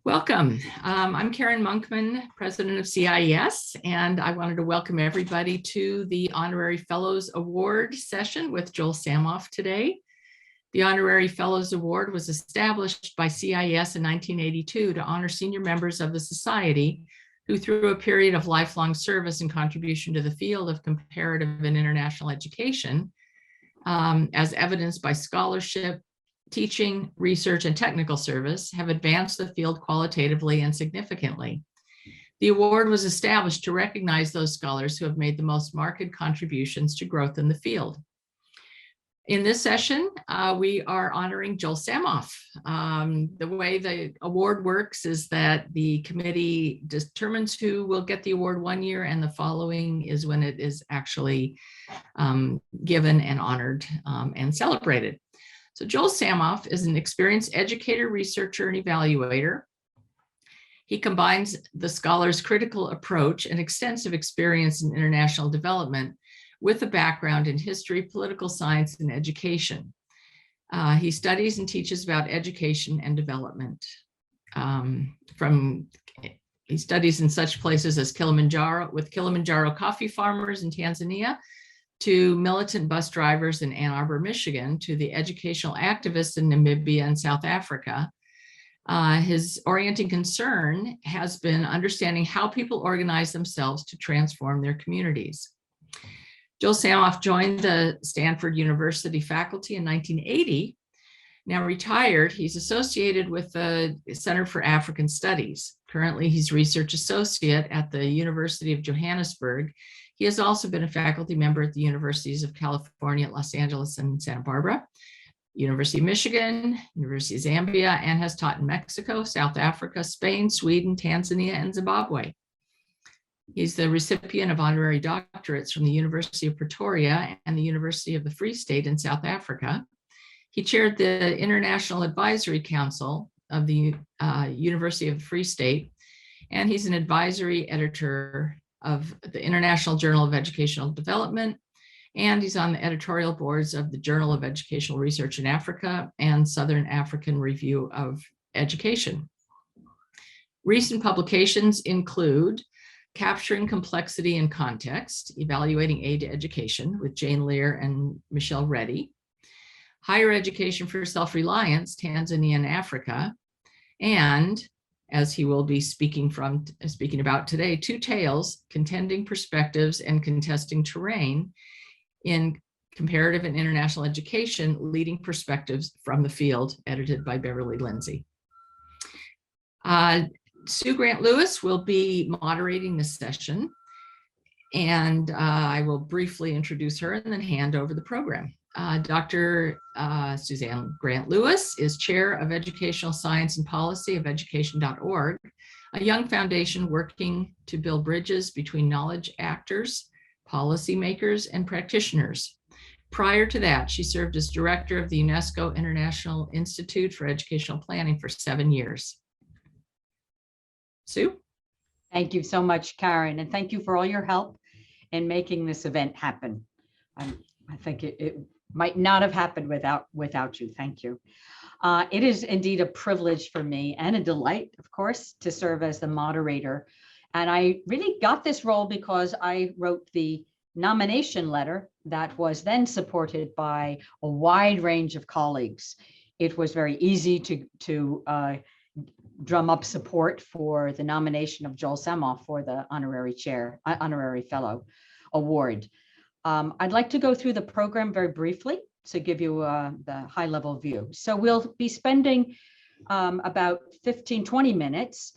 Welcome. I'm Karen Monkman, president of CIES, and I wanted to welcome everybody to the Honorary Fellows Award session with Joel Samoff today. The Honorary Fellows Award was established by CIES in 1982 to honor senior members of the society who, through a period of lifelong service and contribution to the field of comparative and international education, as evidenced by scholarship, teaching, research, and technical service, have advanced the field qualitatively and significantly. The award was established to recognize those scholars who have made the most marked contributions to growth in the field. In this session, we are honoring Joel Samoff. The way the award works is that the committee determines who will get the award one year, and the following is when it is actually given and honored and celebrated. So Joel Samoff is an experienced educator, researcher, and evaluator. He combines the scholar's critical approach and extensive experience in international development with a background in history, political science, and education. He studies and teaches about education and development. He studies in such places as Kilimanjaro, with Kilimanjaro coffee farmers in Tanzania, to militant bus drivers in Ann Arbor, Michigan, to the educational activists in Namibia and South Africa. His orienting concern has been understanding how people organize themselves to transform their communities. Joel Samoff joined the Stanford University faculty in 1980. Now retired, he's associated with the Center for African Studies. Currently, he's research associate at the University of Johannesburg. He has also been a faculty member at the Universities of California at Los Angeles and Santa Barbara, University of Michigan, University of Zambia, and has taught in Mexico, South Africa, Spain, Sweden, Tanzania, and Zimbabwe. He's the recipient of honorary doctorates from the University of Pretoria and the University of the Free State in South Africa. He chaired the International Advisory Council of the University of the Free State, and he's an advisory editor of the International Journal of Educational Development, and he's on the editorial boards of the Journal of Educational Research in Africa and Southern African Review of Education. Recent publications include Capturing Complexity and Context, Evaluating Aid to Education with Jane Lear and Michelle Reddy, Higher Education for Self-Reliance, Tanzania and Africa, and, as he will be speaking about today, Two Tales, Contending Perspectives and Contesting Terrain in Comparative and International Education, Leading Perspectives from the Field, edited by Beverly Lindsay. Sue Grant-Lewis will be moderating this session, and I will briefly introduce her and then hand over the program. Dr. Suzanne Grant-Lewis is Chair of Educational Science and Policy of Education.org, a young foundation working to build bridges between knowledge actors, policymakers, and practitioners. Prior to that, she served as director of the UNESCO International Institute for Educational Planning for 7 years. Sue? Thank you so much, Karen, and thank you for all your help in making this event happen. I think it might not have happened without you. Thank you. It is indeed a privilege for me and a delight, of course, to serve as the moderator. And I really got this role because I wrote the nomination letter that was then supported by a wide range of colleagues. It was very easy to drum up support for the nomination of Joel Samoff for the Honorary Fellow Award. I'd like to go through the program very briefly to give you the high-level view. So we'll be spending about 15-20 minutes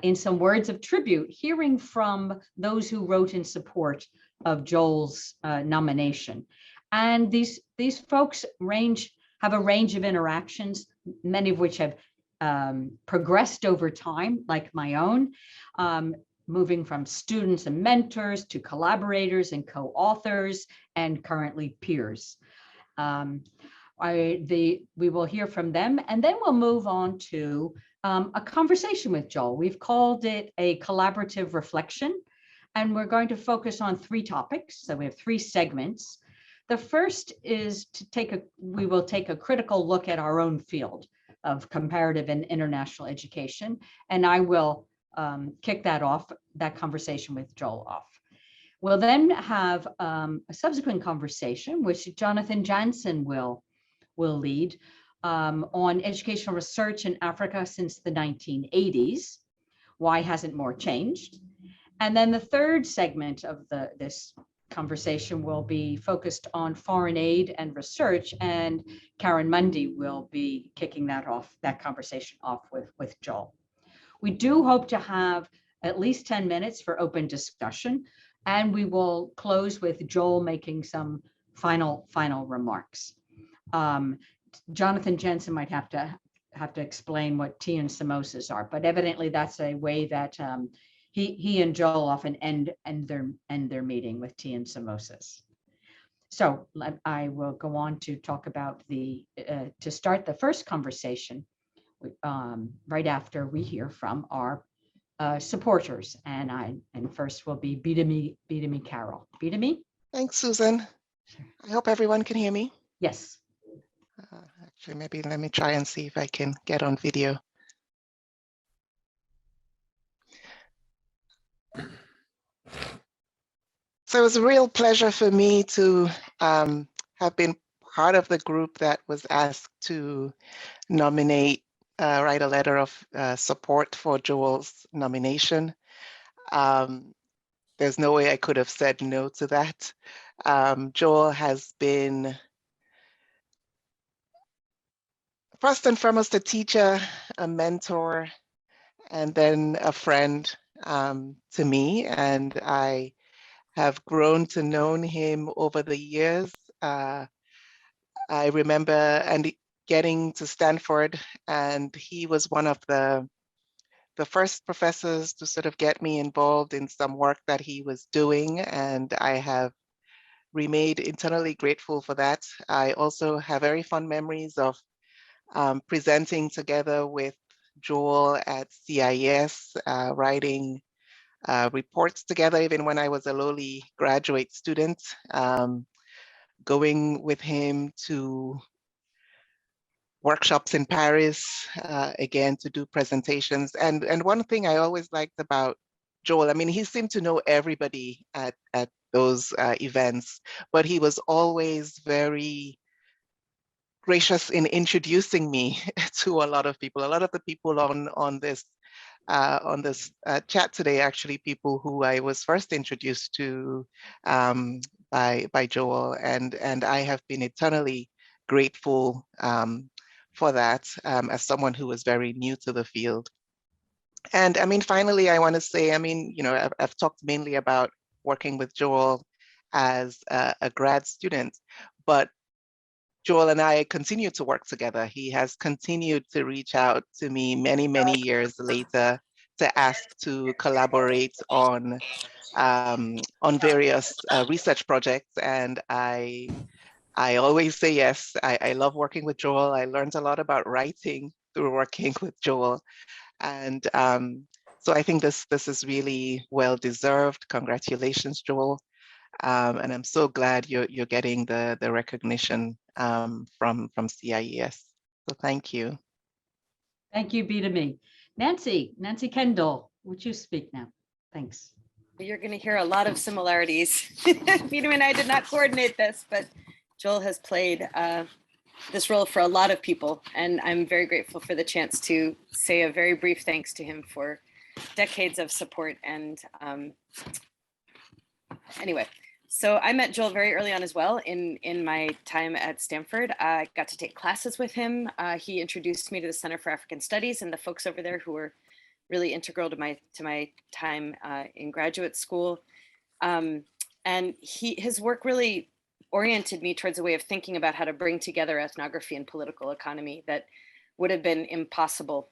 in some words of tribute, hearing from those who wrote in support of Joel's nomination. And these folks have a range of interactions, many of which have progressed over time, like my own, moving from students and mentors to collaborators and co-authors and currently peers. We will hear from them, and then we'll move on to a conversation with Joel. We've called it a collaborative reflection, and we're going to focus on 3 topics. So we have 3 segments. The first is we will take a critical look at our own field, of comparative and international education. And I will kick that conversation with Joel off. We'll then have a subsequent conversation, which Jonathan Jansen will lead, on educational research in Africa since the 1980s. Why hasn't more changed? And then the third segment of this conversation will be focused on foreign aid and research, and Karen Mundy will be kicking that conversation off with Joel. We do hope to have at least 10 minutes for open discussion, and we will close with Joel making some final remarks. Jonathan Jensen might have to explain what tea and samosas are, but evidently that's a way that he and Joel often end their meeting with tea and samosas. So I will go on to talk about to start the first conversation right after we hear from our supporters, and first will be Bidemi Carroll. Bidemi? Thanks, Susan. I hope everyone can hear me. Yes. Actually, maybe let me try and see if I can get on video. So it was a real pleasure for me to have been part of the group that was asked to write a letter of support for Joel's nomination. There's no way I could have said no to that. Joel has been, first and foremost, a teacher, a mentor, and then a friend to me. And I have grown to know him over the years. I remember getting to Stanford, and he was one of the first professors to sort of get me involved in some work that he was doing, and I have remained eternally grateful for that. I also have very fond memories of presenting together with Joel at CIES, writing reports together, even when I was a lowly graduate student, going with him to workshops in Paris, again, to do presentations. And one thing I always liked about Joel, I mean, he seemed to know everybody at those events, but he was always very gracious in introducing me to a lot of people. A lot of the people on this chat today, actually, people who I was first introduced to by Joel, and I have been eternally grateful for that as someone who was very new to the field. And I mean, finally, I want to say, I mean, you know, I've talked mainly about working with Joel as a grad student, but Joel and I continue to work together. He has continued to reach out to me many, many years later to ask to collaborate on various research projects, and I always say yes. I love working with Joel. I learned a lot about writing through working with Joel, and so I think this is really well deserved. Congratulations, Joel. And I'm so glad you're getting the recognition from CIES. So thank you. Thank you, Bidemi. Nancy Kendall, would you speak now? Thanks. You're going to hear a lot of similarities. Bidemi and I did not coordinate this, but Joel has played this role for a lot of people, and I'm very grateful for the chance to say a very brief thanks to him for decades of support. And anyway, so I met Joel very early on as well in my time at Stanford. I got to take classes with him. He introduced me to the Center for African Studies and the folks over there who were really integral to my time in graduate school. And his work really oriented me towards a way of thinking about how to bring together ethnography and political economy that would have been impossible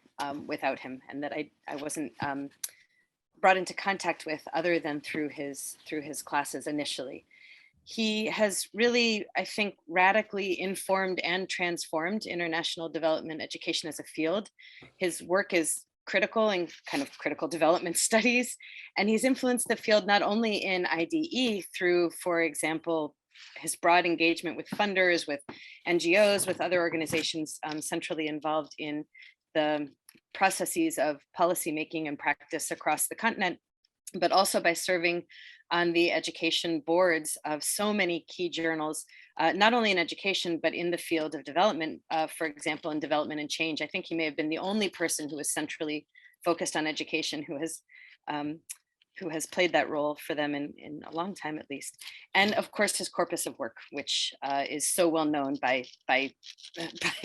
without him, and that I wasn't brought into contact with other than through his classes initially. He has really, I think, radically informed and transformed international development education as a field. His work is critical in kind of critical development studies, and he's influenced the field not only in IDE through, for example, his broad engagement with funders, with NGOs, with other organizations centrally involved in the processes of policymaking and practice across the continent, but also by serving on the education boards of so many key journals, not only in education, but in the field of development, for example, in development and change. I think he may have been the only person who was centrally focused on education who has played that role for them in a long time, at least. And of course, his corpus of work, which is so well known by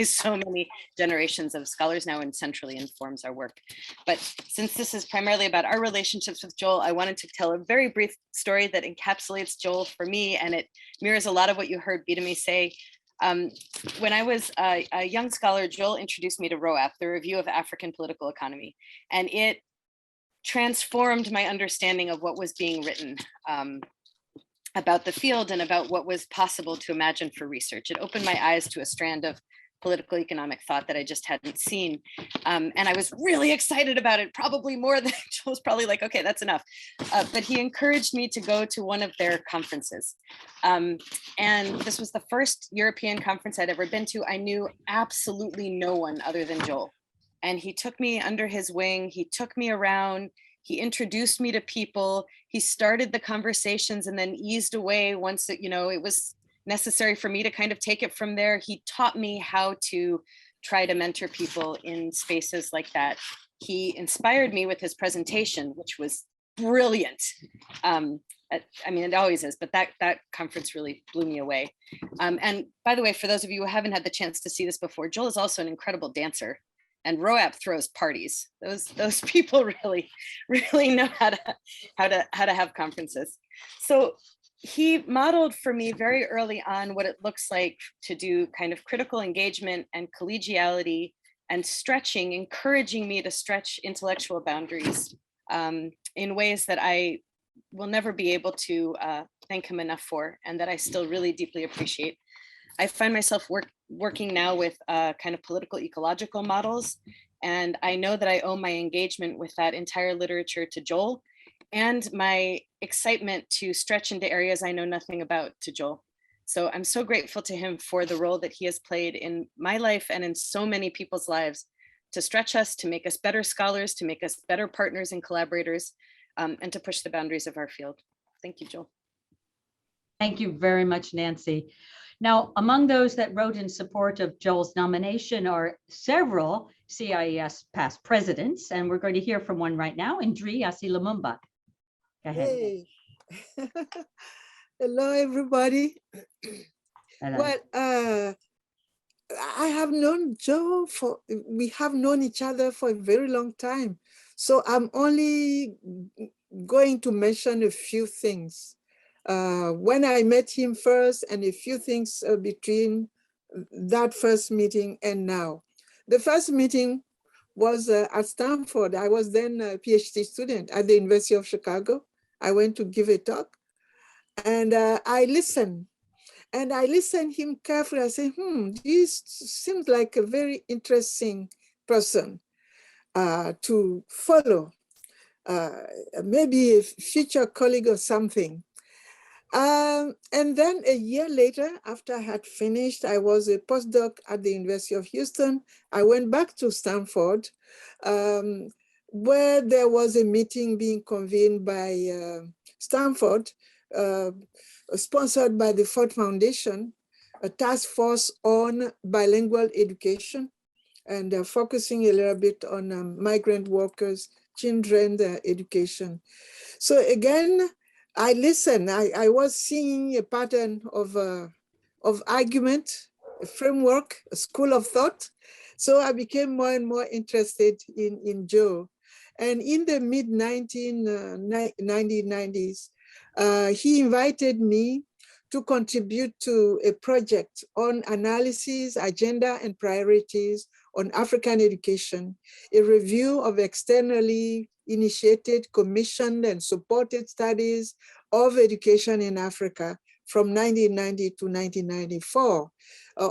so many generations of scholars now and centrally informs our work. But since this is primarily about our relationships with Joel, I wanted to tell a very brief story that encapsulates Joel for me, and it mirrors a lot of what you heard Bidemi say. When I was a young scholar, Joel introduced me to ROAP, the Review of African Political Economy, and it transformed my understanding of what was being written about the field and about what was possible to imagine for research. It opened my eyes to a strand of political economic thought that I just hadn't seen. And I was really excited about it, probably more than Joel's probably like, okay, that's enough. But he encouraged me to go to one of their conferences. And this was the first European conference I'd ever been to. I knew absolutely no one other than Joel. And he took me under his wing. He took me around. He introduced me to people. He started the conversations and then eased away once it, it was necessary for me to kind of take it from there. He taught me how to try to mentor people in spaces like that. He inspired me with his presentation, which was brilliant. I mean, it always is, but that conference really blew me away. And by the way, for those of you who haven't had the chance to see this before, Joel is also an incredible dancer. And ROAP throws parties. Those people really know how to have conferences. So he modeled for me very early on what it looks like to do kind of critical engagement and collegiality and stretching, encouraging me to stretch intellectual boundaries in ways that I will never be able to thank him enough for, and that I still really deeply appreciate. I find myself working now with kind of political ecological models. And I know that I owe my engagement with that entire literature to Joel, and my excitement to stretch into areas I know nothing about to Joel. So I'm so grateful to him for the role that he has played in my life and in so many people's lives, to stretch us, to make us better scholars, to make us better partners and collaborators, and to push the boundaries of our field. Thank you, Joel. Thank you very much, Nancy. Now, among those that wrote in support of Joel's nomination are several CIES past presidents, and we're going to hear from one right now, Ndri Lumumba. Go ahead. Hey. Hello, everybody. Hello. Well, I have known Joe we have known each other for a very long time. So I'm only going to mention a few things. When I met him first, and a few things between that first meeting and now. The first meeting was at Stanford. I was then a PhD student at the University of Chicago. I went to give a talk, and I listened. And I listened him carefully. I said, this seems like a very interesting person to follow, maybe a future colleague or something. And then a year later, after I had finished, I was a postdoc at the University of Houston. I went back to Stanford, where there was a meeting being convened by Stanford, sponsored by the Ford Foundation, a task force on bilingual education, and focusing a little bit on migrant workers, children, education. So again, I listened. I was seeing a pattern of argument, a framework, a school of thought. So I became more and more interested in Joe. And in the mid-1990s, he invited me to contribute to a project on analysis, agenda, and priorities on African education, a review of externally initiated, commissioned, and supported studies of education in Africa from 1990 to 1994,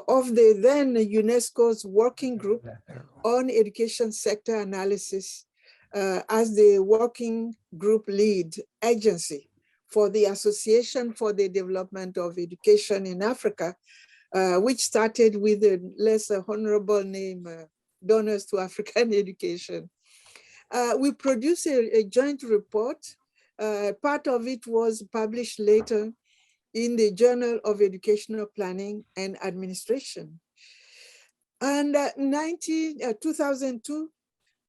of the then UNESCO's working group on education sector analysis as the working group lead agency for the Association for the Development of Education in Africa, which started with a less honorable name, Donors to African Education. We produced a joint report. Part of it was published later in the Journal of Educational Planning and Administration. And 2002,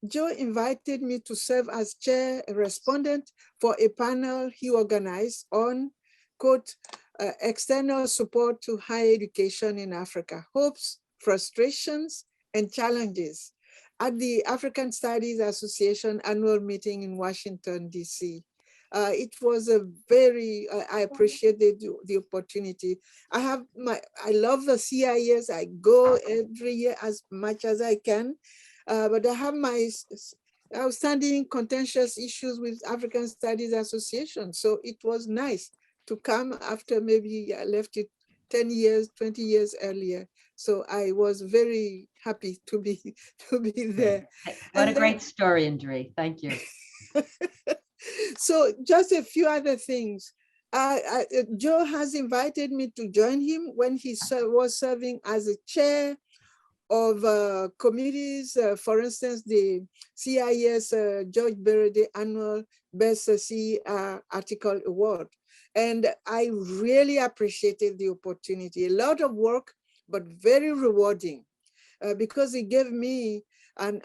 Joe invited me to serve as chair respondent for a panel he organized on, quote, external support to higher education in Africa, hopes, frustrations, and challenges at the African Studies Association annual meeting in Washington, DC. It was a very, I appreciated the opportunity. I love the CIES. I go every year as much as I can, but I have my outstanding contentious issues with African Studies Association. So it was nice to come after maybe I left it 10 years, 20 years earlier. So I was very happy to be there. What a great story, Ndri. Thank you. So just a few other things. Joe has invited me to join him when he was serving as a chair of committees, for instance, the CIES George Berede Annual Best CER Article Award. And I really appreciated the opportunity. A lot of work, but very rewarding because it gave me an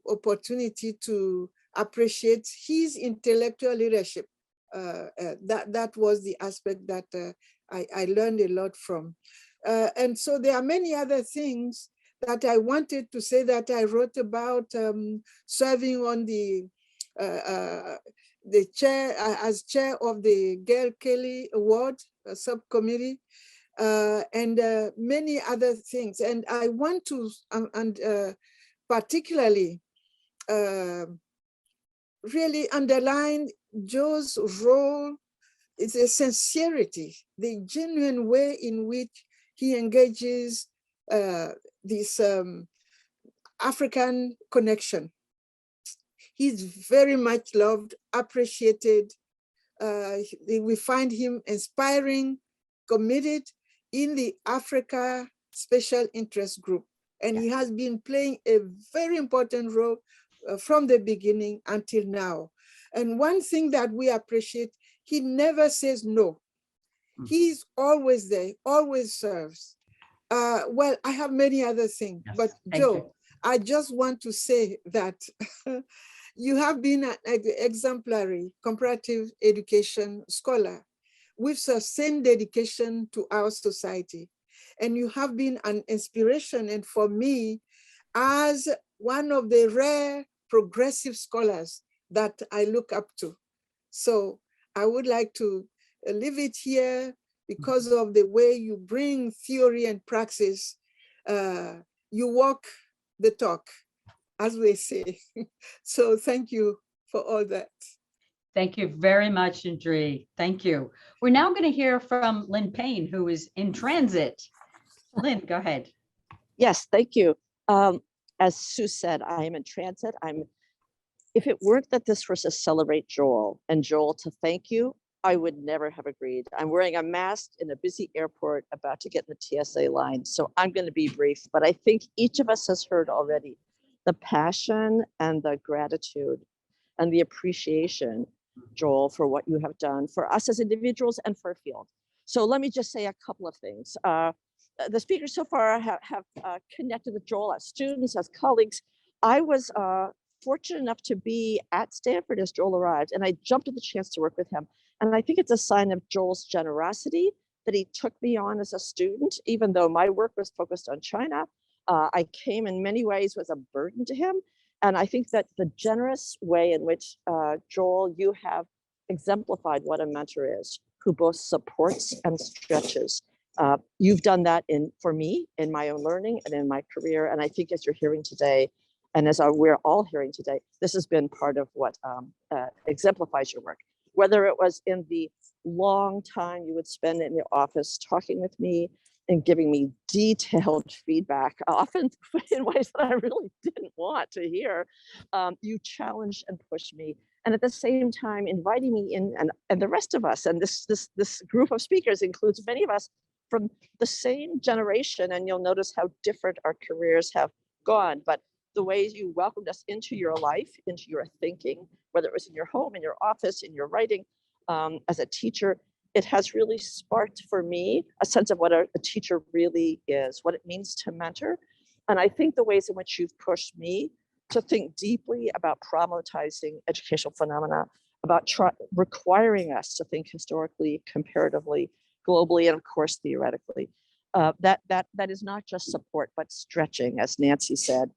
opportunity to appreciate his intellectual leadership. That was the aspect that I learned a lot from. And so there are many other things that I wanted to say that I wrote about serving on the chair, as chair of the Gail Kelly Award subcommittee, and many other things. And I want to, particularly, really underline Joe's role. It's a sincerity, the genuine way in which he engages this African connection. He's very much loved, appreciated. We find him inspiring, committed in the Africa Special Interest Group. And he has been playing a very important role from the beginning until now. And one thing that we appreciate, he never says no. He's always there, always serves. Well, I have many other things, but Joe, I just want to say that you have been an exemplary comparative education scholar with sustained dedication to our society. And you have been an inspiration, and for me, as one of the rare progressive scholars that I look up to. So I would like to leave it here because of the way you bring theory and praxis. You walk the talk, as we say. So thank you for all that. Thank you very much, Ndri. Thank you. We're now going to hear from Lynn Payne, who is in transit. Lynn, go ahead. Yes, thank you. As Sue said, I am in transit. If it weren't that this was to celebrate Joel and Joel to thank you, I would never have agreed. I'm wearing a mask in a busy airport about to get in the TSA line. So I'm going to be brief, but I think each of us has heard already the passion and the gratitude and the appreciation, Joel, for what you have done for us as individuals and for our field. So let me just say a couple of things. The speakers so far have connected with Joel as students, as colleagues. I was fortunate enough to be at Stanford as Joel arrived, and I jumped at the chance to work with him. And I think it's a sign of Joel's generosity that he took me on as a student, even though my work was focused on China. I came in many ways was a burden to him. And I think that the generous way in which, Joel, you have exemplified what a mentor is, who both supports and stretches. You've done that for me, in my own learning and in my career. And I think as you're hearing today, and as we're all hearing today, this has been part of what exemplifies your work. Whether it was in the long time you would spend in the office talking with me and giving me detailed feedback, often in ways that I really didn't want to hear. You challenged and pushed me. and at the same time inviting me in, and the rest of us, and this group of speakers includes many of us from the same generation, and you'll notice how different our careers have gone, but the ways you welcomed us into your life, into your thinking, whether it was in your home, in your office, in your writing, as a teacher, it has really sparked for me a sense of what a teacher really is, what it means to mentor. And I think the ways in which you've pushed me to think deeply about problematizing educational phenomena, about requiring us to think historically, comparatively, globally, and of course, theoretically. That is not just support, but stretching, as Nancy said.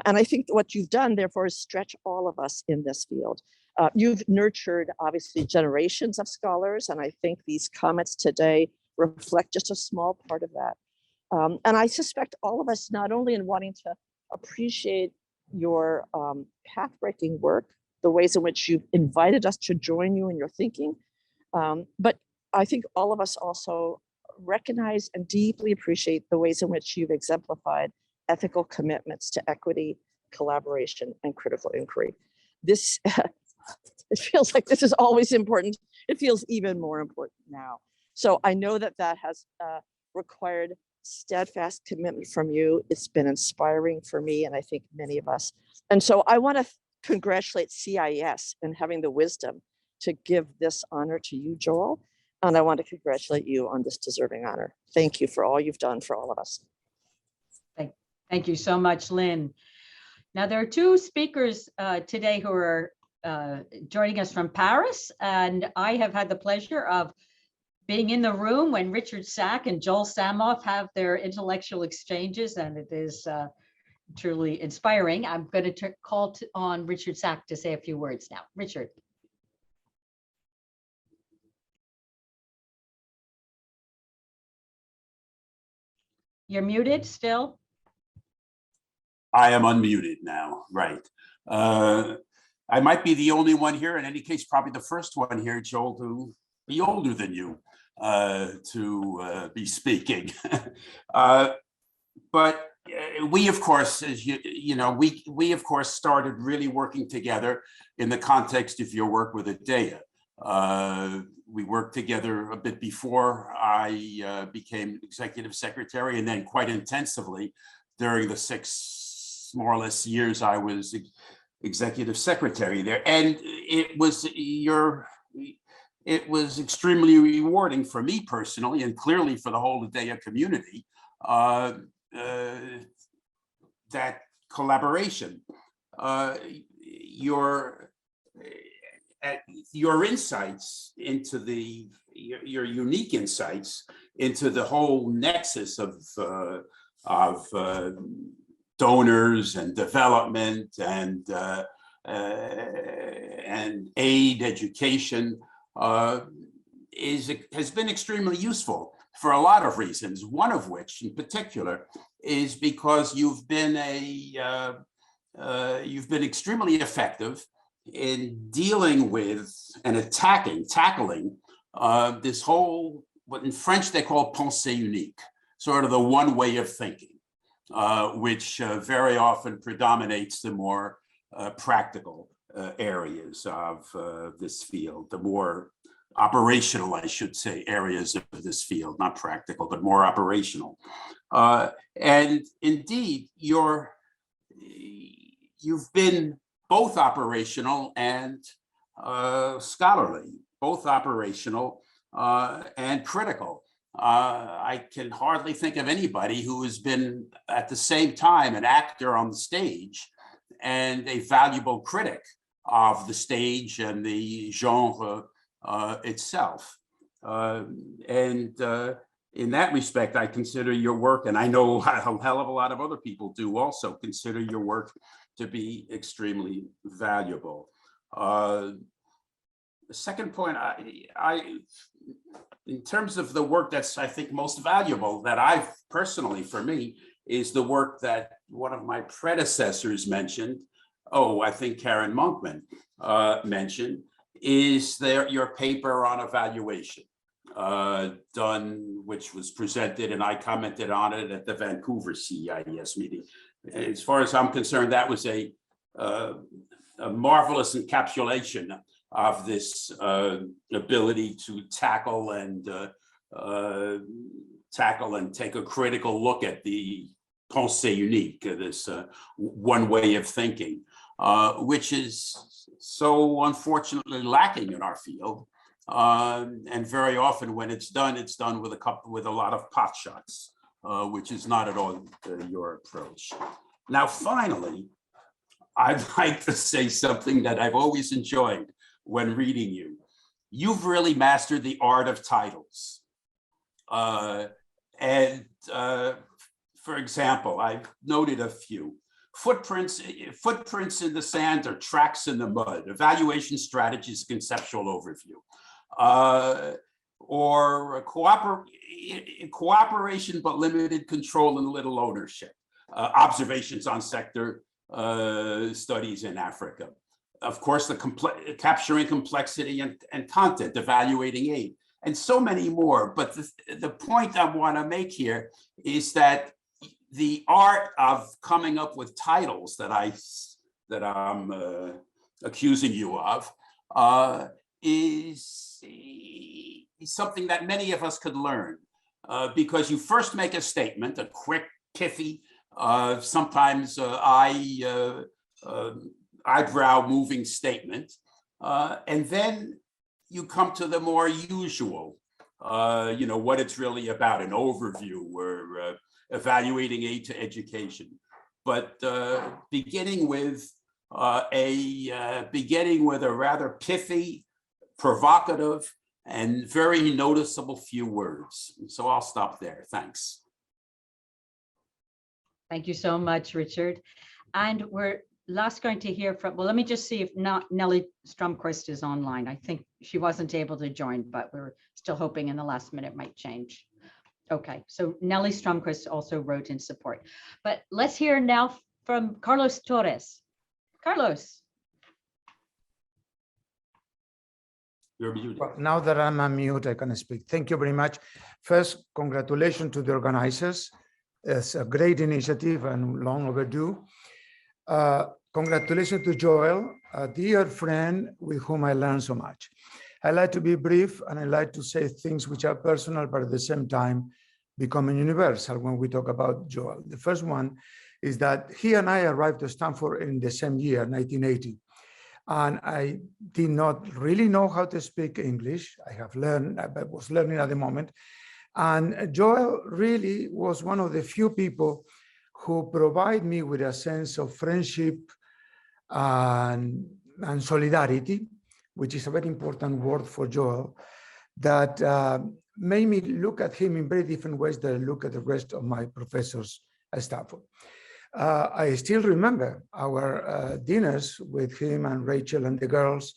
And I think what you've done, therefore, is stretch all of us in this field. You've nurtured, obviously, generations of scholars, and I think these comments today reflect just a small part of that. And I suspect all of us, not only in wanting to appreciate your path-breaking work, the ways in which you've invited us to join you in your thinking, but I think all of us also recognize and deeply appreciate the ways in which you've exemplified ethical commitments to equity, collaboration, and critical inquiry. This, it feels like this is always important. It feels even more important now. So I know that that has required steadfast commitment from you. It's been inspiring for me, and I think many of us. And so I want to congratulate CIES in having the wisdom to give this honor to you, Joel. And I want to congratulate you on this deserving honor. Thank you for all you've done for all of us. Thank you so much, Lynn. Now, there are two speakers today who are joining us from Paris, and I have had the pleasure of being in the room when Richard Sack and Joel Samoff have their intellectual exchanges, and it is truly inspiring. I'm going to call on Richard Sack to say a few words now. Richard. You're muted still. I am unmuted now, right. I might be the only one here, in any case, probably the first one here, Joel, to be older than you, to be speaking. But we, of course, as you know, we of course started really working together in the context of your work with Adea. We worked together a bit before I became executive secretary, and then quite intensively during the 6 more or less years I was executive secretary there. And it was extremely rewarding for me personally, and clearly for the whole Adea community, that collaboration. Your insights into your unique insights into the whole nexus of donors and development and aid, education has been extremely useful for a lot of reasons. One of which, in particular, is because you've been extremely effective in dealing with and tackling this whole, what in French they call pensée unique, sort of the one way of thinking, which very often predominates the more practical areas of this field, the more operational, I should say, areas of this field, not practical, but more operational. And indeed, you've been both operational and scholarly, both operational and critical. I can hardly think of anybody who has been at the same time an actor on the stage and a valuable critic of the stage and the genre itself. And in that respect, I consider your work, and I know a hell of a lot of other people do also, consider your work to be extremely valuable. The second point, in terms of the work that's, I think, most valuable that I've personally, for me, is the work that one of my predecessors mentioned. I think Karen Monkman mentioned, is your paper on evaluation done, which was presented, and I commented on it at the Vancouver CIES meeting. As far as I'm concerned, that was a a marvelous encapsulation of this ability to tackle and take a critical look at the pensée unique, this one way of thinking, which is so unfortunately lacking in our field. And very often when it's done with a lot of pot shots, which is not at all your approach. Now, finally, I'd like to say something that I've always enjoyed when reading you. You've really mastered the art of titles. For example, I've noted a few. Footprints in the sand or tracks in the mud, evaluation strategies, conceptual overview. Or cooperation but limited control and little ownership. Observations on sector studies in Africa. Of course, capturing complexity and content, evaluating aid, and so many more. But the point I want to make here is that the art of coming up with titles that I'm accusing you of is something that many of us could learn, because you first make a statement, a quick, pithy, sometimes eyebrow moving statement, and then you come to the more usual, what it's really about, an overview or evaluating aid to education, but beginning with a rather pithy, provocative, and very noticeable few words. So I'll stop there. Thanks. Thank you so much, Richard. And we're last going to hear from, well, let me just see if not Nellie Stromquist is online. I think she wasn't able to join, but we're still hoping in the last minute might change. Okay, so Nellie Stromquist also wrote in support. But let's hear now from Carlos Torres. Carlos. You're muted. Well, now that I'm unmute, I can speak. Thank you very much. First, congratulations to the organizers. It's a great initiative and long overdue. Congratulations to Joel, a dear friend with whom I learned so much. I like to be brief and I like to say things which are personal, but at the same time becoming universal when we talk about Joel. The first one is that he and I arrived to Stanford in the same year, 1980. And I did not really know how to speak English. I was learning at the moment. And Joel really was one of the few people who provide me with a sense of friendship and solidarity, which is a very important word for Joel, that made me look at him in very different ways than I look at the rest of my professors at Stanford. I still remember our dinners with him and Rachel and the girls.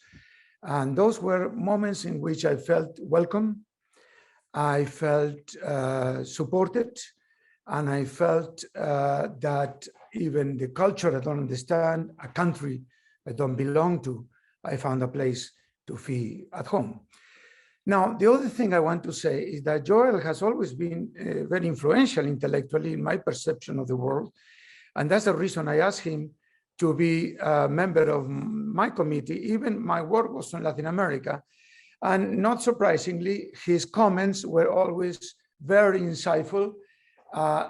And those were moments in which I felt welcome. I felt supported. And I felt that even the culture I don't understand, a country I don't belong to, I found a place to feel at home. Now, the other thing I want to say is that Joel has always been very influential intellectually in my perception of the world. And that's the reason I asked him to be a member of my committee. Even my work was on Latin America. And not surprisingly, his comments were always very insightful,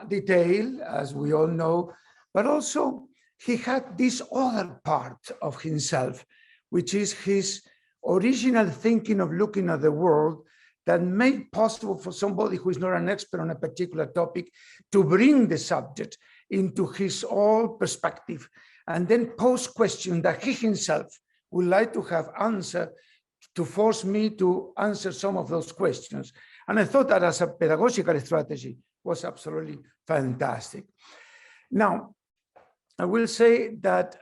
detailed, as we all know, but also he had this other part of himself, which is his original thinking of looking at the world that made possible for somebody who is not an expert on a particular topic to bring the subject into his own perspective and then pose questions that he himself would like to have answered to force me to answer some of those questions. And I thought that as a pedagogical strategy was absolutely fantastic. Now, I will say that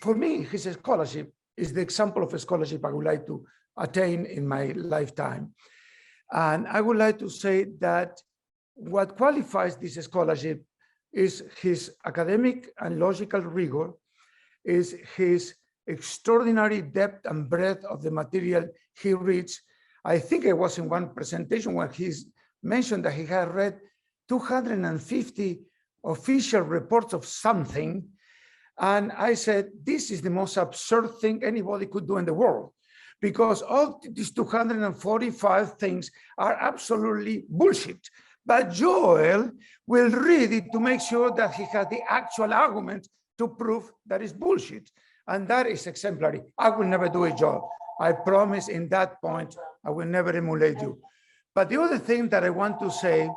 for me, his scholarship is the example of a scholarship I would like to attain in my lifetime. And I would like to say that what qualifies this scholarship is his academic and logical rigor, is his extraordinary depth and breadth of the material he reads. I think I was in one presentation when he mentioned that he had read 250 official reports of something, And I said, this is the most absurd thing anybody could do in the world, because all these 245 things are absolutely bullshit. But Joel will read it to make sure that he has the actual argument to prove that it's bullshit. And that is exemplary. I will never do it, Joel. I promise in that point, I will never emulate you. But the other thing that I want to say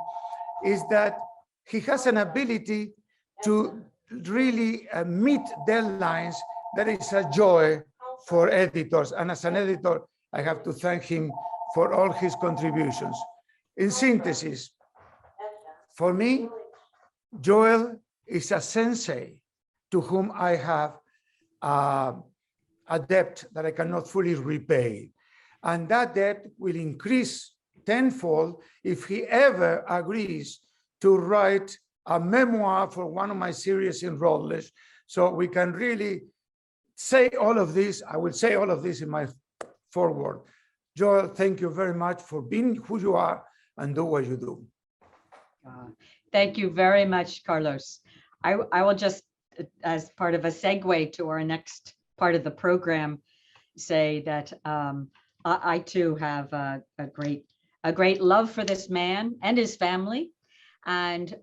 is that he has an ability to really meet deadlines that is a joy for editors. And as an editor, I have to thank him for all his contributions. In synthesis, for me, Joel is a sensei to whom I have a debt that I cannot fully repay. And that debt will increase tenfold if he ever agrees to write a memoir for one of my series in Routledge. So we can really say all of this. I will say all of this in my foreword. Joel, thank you very much for being who you are and do what you do. Thank you very much, Carlos. I will just, as part of a segue to our next part of the program, say that I too have a great love for this man and his family, and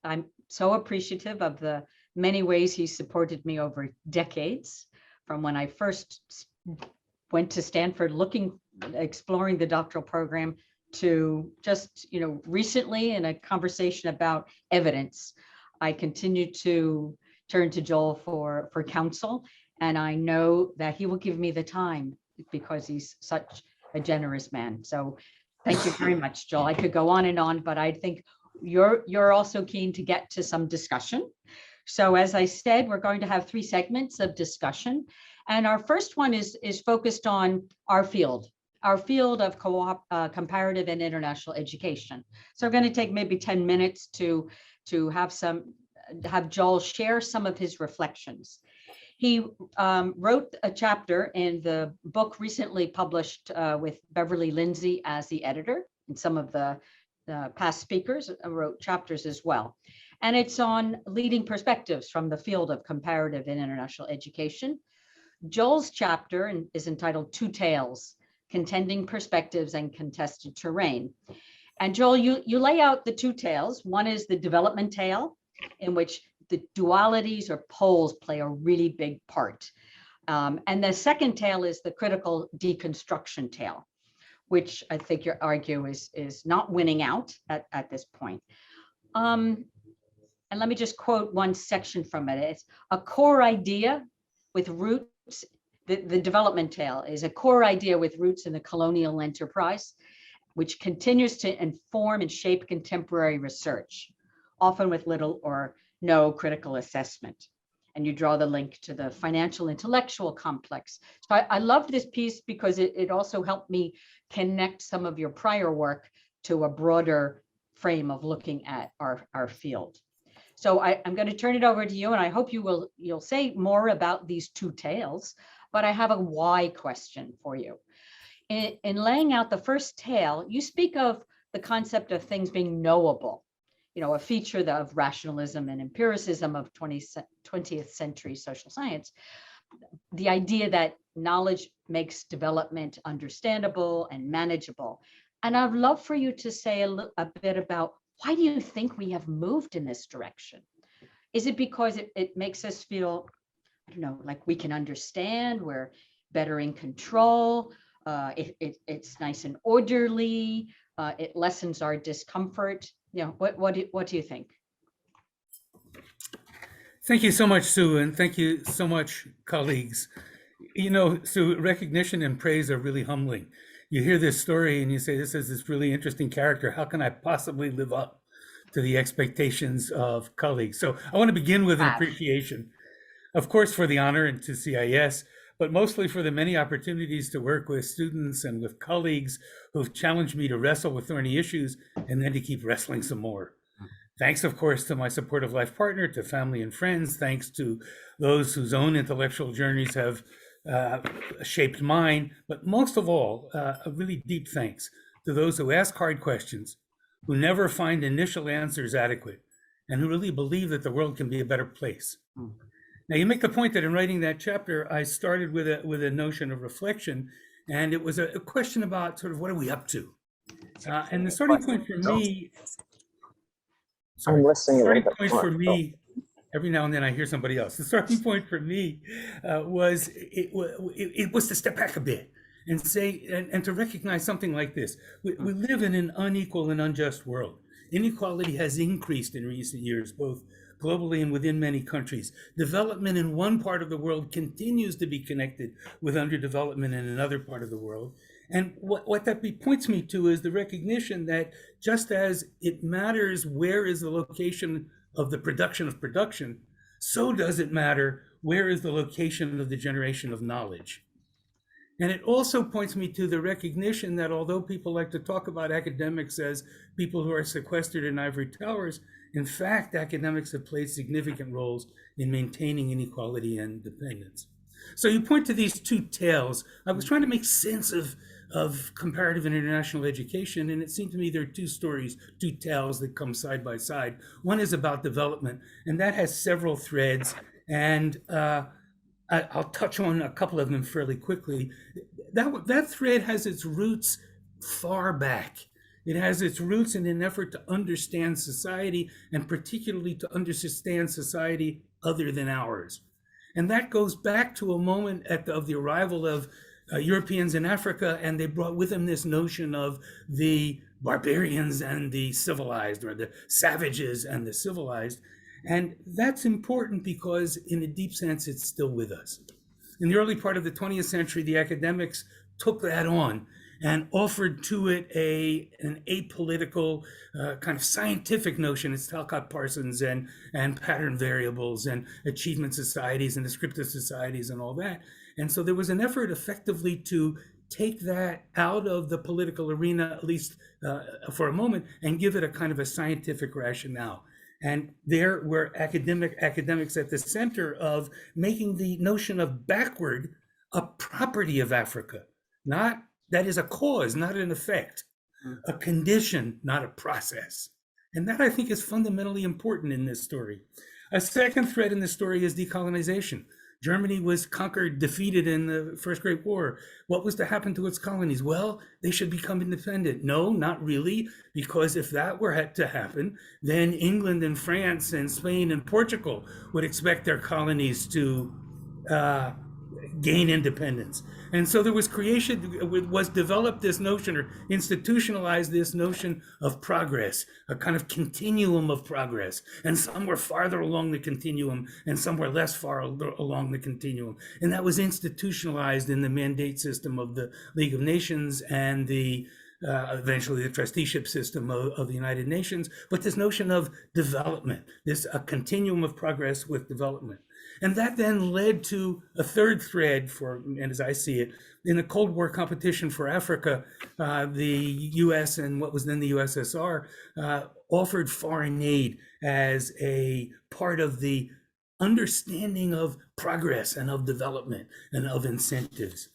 I'm so appreciative of the many ways he supported me over decades, from when I first went to Stanford exploring the doctoral program, to just, recently in a conversation about evidence. I continue to turn to Joel for counsel, and I know that he will give me the time because he's such a generous man. So thank you very much, Joel. I could go on and on, but I think you're also keen to get to some discussion. So as I said, we're going to have 3 segments of discussion. And our first one is focused on our field of comparative and international education. So we're going to take maybe 10 minutes to have Joel share some of his reflections. He wrote a chapter in the book recently published with Beverly Lindsay as the editor, and some of the past speakers wrote chapters as well. And it's on leading perspectives from the field of comparative and international education. Joel's chapter is entitled Two Tales, Contending Perspectives and Contested Terrain. And Joel, you lay out the 2 tales. One is the development tale, in which the dualities or poles play a really big part. And the second tale is the critical deconstruction tale, which I think you argue is not winning out at this point. And let me just quote one section from it. It's a core idea with roots. The development tale is a core idea with roots in the colonial enterprise, which continues to inform and shape contemporary research, often with little or no critical assessment. And you draw the link to the financial intellectual complex. So I love this piece because it also helped me connect some of your prior work to a broader frame of looking at our field. So I'm going to turn it over to you, and I hope you'll say more about these 2 tales, but I have a why question for you. In laying out the first tale, you speak of the concept of things being knowable, a feature of rationalism and empiricism of 20th century social science. The idea that knowledge makes development understandable and manageable. And I'd love for you to say a bit about, why do you think we have moved in this direction? Is it because it makes us feel, I don't know, like we can understand, we're better in control, it's nice and orderly, it lessens our discomfort? What do you think? Thank you so much, Sue, and thank you so much, colleagues. Sue, recognition and praise are really humbling. You hear this story and you say, this is this really interesting character. How can I possibly live up to the expectations of colleagues? So I want to begin with an appreciation, of course, for the honor and to CIES, but mostly for the many opportunities to work with students and with colleagues who've challenged me to wrestle with thorny issues and then to keep wrestling some more. Thanks, of course, to my supportive life partner, to family and friends. Thanks to those whose own intellectual journeys have shaped mine. But most of all, a really deep thanks to those who ask hard questions, who never find initial answers adequate, and who really believe that the world can be a better place. Now you make the point that in writing that chapter, I started with a notion of reflection, and it was a question about sort of what are we up to? And the starting point for me, I'm listening a little starting bit point more. for me, every now and then I hear somebody else. The starting point for me was to step back a bit and say, and to recognize something like this. We live in an unequal and unjust world. Inequality has increased in recent years, both globally and within many countries. Development in one part of the world continues to be connected with underdevelopment in another part of the world. And what that points me to is the recognition that just as it matters where is the location of the production of production, so does it matter where is the location of the generation of knowledge. And it also points me to the recognition that although people like to talk about academics as people who are sequestered in ivory towers, in fact, academics have played significant roles in maintaining inequality and dependence. So you point to these two tales. I was trying to make sense of comparative and international education, and it seemed to me there are two stories, two tales that come side by side. One is about development, and that has several threads, and I'll touch on a couple of them fairly quickly. That thread has its roots far back. It has its roots in an effort to understand society, and particularly to understand society other than ours. And that goes back to a moment of the arrival of Europeans in Africa, and they brought with them this notion of the barbarians and the civilized, or the savages and the civilized. And that's important because in a deep sense, it's still with us. In the early part of the 20th century, the academics took that on and offered to it an apolitical kind of scientific notion. It's Talcott Parsons and pattern variables and achievement societies and descriptive societies and all that. And so there was an effort effectively to take that out of the political arena, at least for a moment, and give it a kind of a scientific rationale. And there were academics at the center of making the notion of backward a property of Africa, not that is a cause, not an effect, a condition, not a process. And that I think is fundamentally important in this story. A second thread in the story is decolonization. Germany was conquered, defeated in the First Great War. What was to happen to its colonies? Well, they should become independent. No, not really, because if that were to happen, then England and France and Spain and Portugal would expect their colonies to gain independence. And so there was developed this notion, or institutionalized this notion of progress, a kind of continuum of progress. And some were farther along the continuum and some were less far along the continuum. And that was institutionalized in the mandate system of the League of Nations and eventually the trusteeship system of the United Nations. But this notion of development, a continuum of progress with development. And that then led to a third thread and as I see it, in the Cold War competition for Africa, the US and what was then the USSR offered foreign aid as a part of the understanding of progress and of development and of incentives.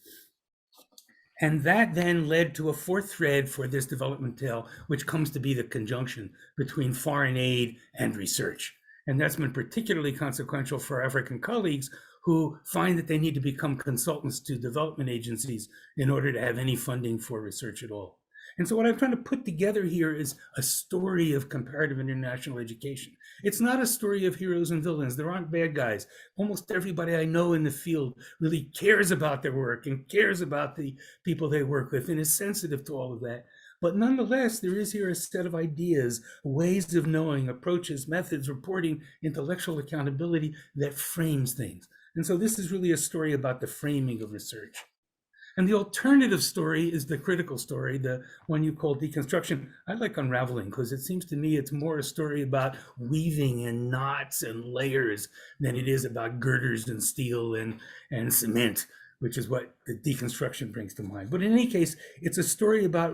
And that then led to a fourth thread for this development tale, which comes to be the conjunction between foreign aid and research. And that's been particularly consequential for African colleagues who find that they need to become consultants to development agencies in order to have any funding for research at all. And so what I'm trying to put together here is a story of comparative international education. It's not a story of heroes and villains. There aren't bad guys. Almost everybody I know in the field really cares about their work and cares about the people they work with and is sensitive to all of that. But nonetheless, there is here a set of ideas, ways of knowing, approaches, methods, reporting, intellectual accountability that frames things. And so this is really a story about the framing of research. And the alternative story is the critical story, the one you call deconstruction. I like unraveling because it seems to me it's more a story about weaving and knots and layers than it is about girders and steel and cement, which is what the deconstruction brings to mind. But in any case, it's a story about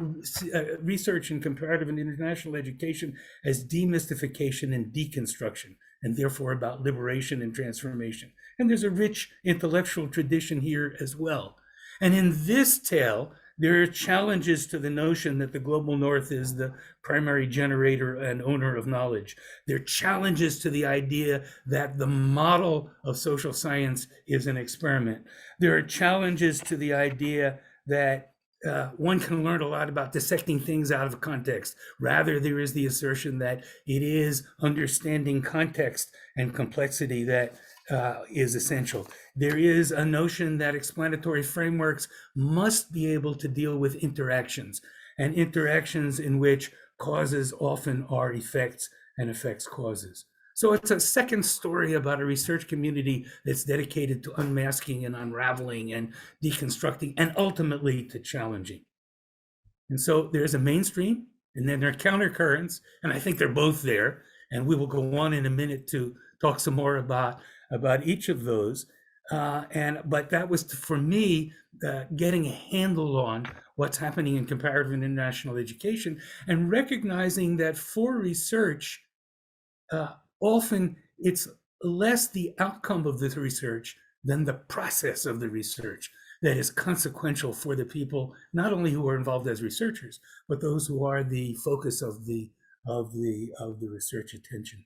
research in comparative and international education as demystification and deconstruction, and therefore about liberation and transformation. And there's a rich intellectual tradition here as well. And in this tale, There are challenges to the notion that the global north is the primary generator and owner of knowledge. There are challenges to the idea that the model of social science is an experiment. There are challenges to the idea that one can learn a lot about dissecting things out of context. Rather, there is the assertion that it is understanding context and complexity that is essential. There is a notion that explanatory frameworks must be able to deal with interactions, and interactions in which causes often are effects and effects causes. So it's a second story about a research community that's dedicated to unmasking and unraveling and deconstructing and ultimately to challenging. And so there's a mainstream and then there are countercurrents, and I think they're both there. And we will go on in a minute to talk some more about each of those. But that was, for me, getting a handle on what's happening in comparative and international education and recognizing that for research, often it's less the outcome of the research than the process of the research that is consequential for the people, not only who are involved as researchers, but those who are the focus of the research attention.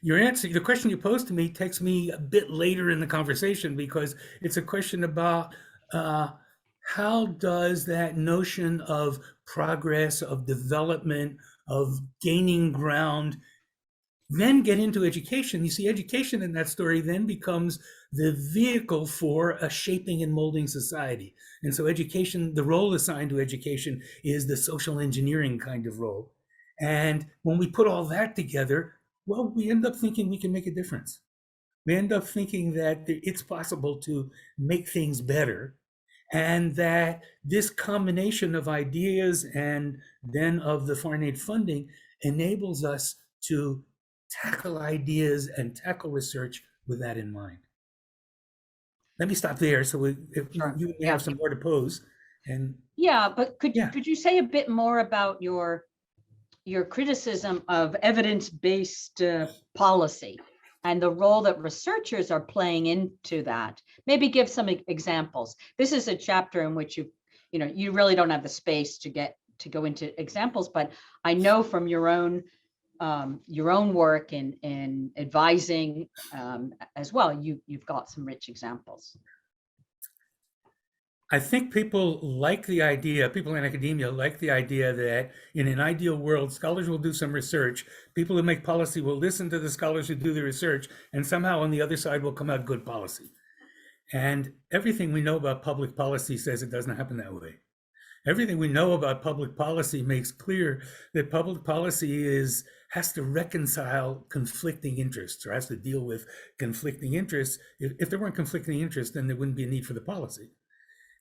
Your answer, the question you posed to me takes me a bit later in the conversation, because it's a question about how does that notion of progress, of development, of gaining ground, then get into education. You see, education in that story then becomes the vehicle for a shaping and molding society. And so education, the role assigned to education is the social engineering kind of role. And when we put all that together, well, we end up thinking we can make a difference. We end up thinking that it's possible to make things better, and that this combination of ideas and then of the foreign aid funding enables us to tackle ideas and tackle research with that in mind. Let me stop there, so Sure. you may have some more to pose. And yeah, but could Yeah. you say a bit more about your criticism of evidence-based policy and the role that researchers are playing into that? Maybe give some examples. This is a chapter in which you really don't have the space to go into examples, but I know from your own work in advising as well, you've got some rich examples. I think people in academia like the idea that in an ideal world, scholars will do some research, people who make policy will listen to the scholars who do the research, and somehow on the other side will come out good policy. And everything we know about public policy says it doesn't happen that way. Everything we know about public policy makes clear that public policy has to reconcile conflicting interests, or has to deal with conflicting interests. If there weren't conflicting interests, then there wouldn't be a need for the policy.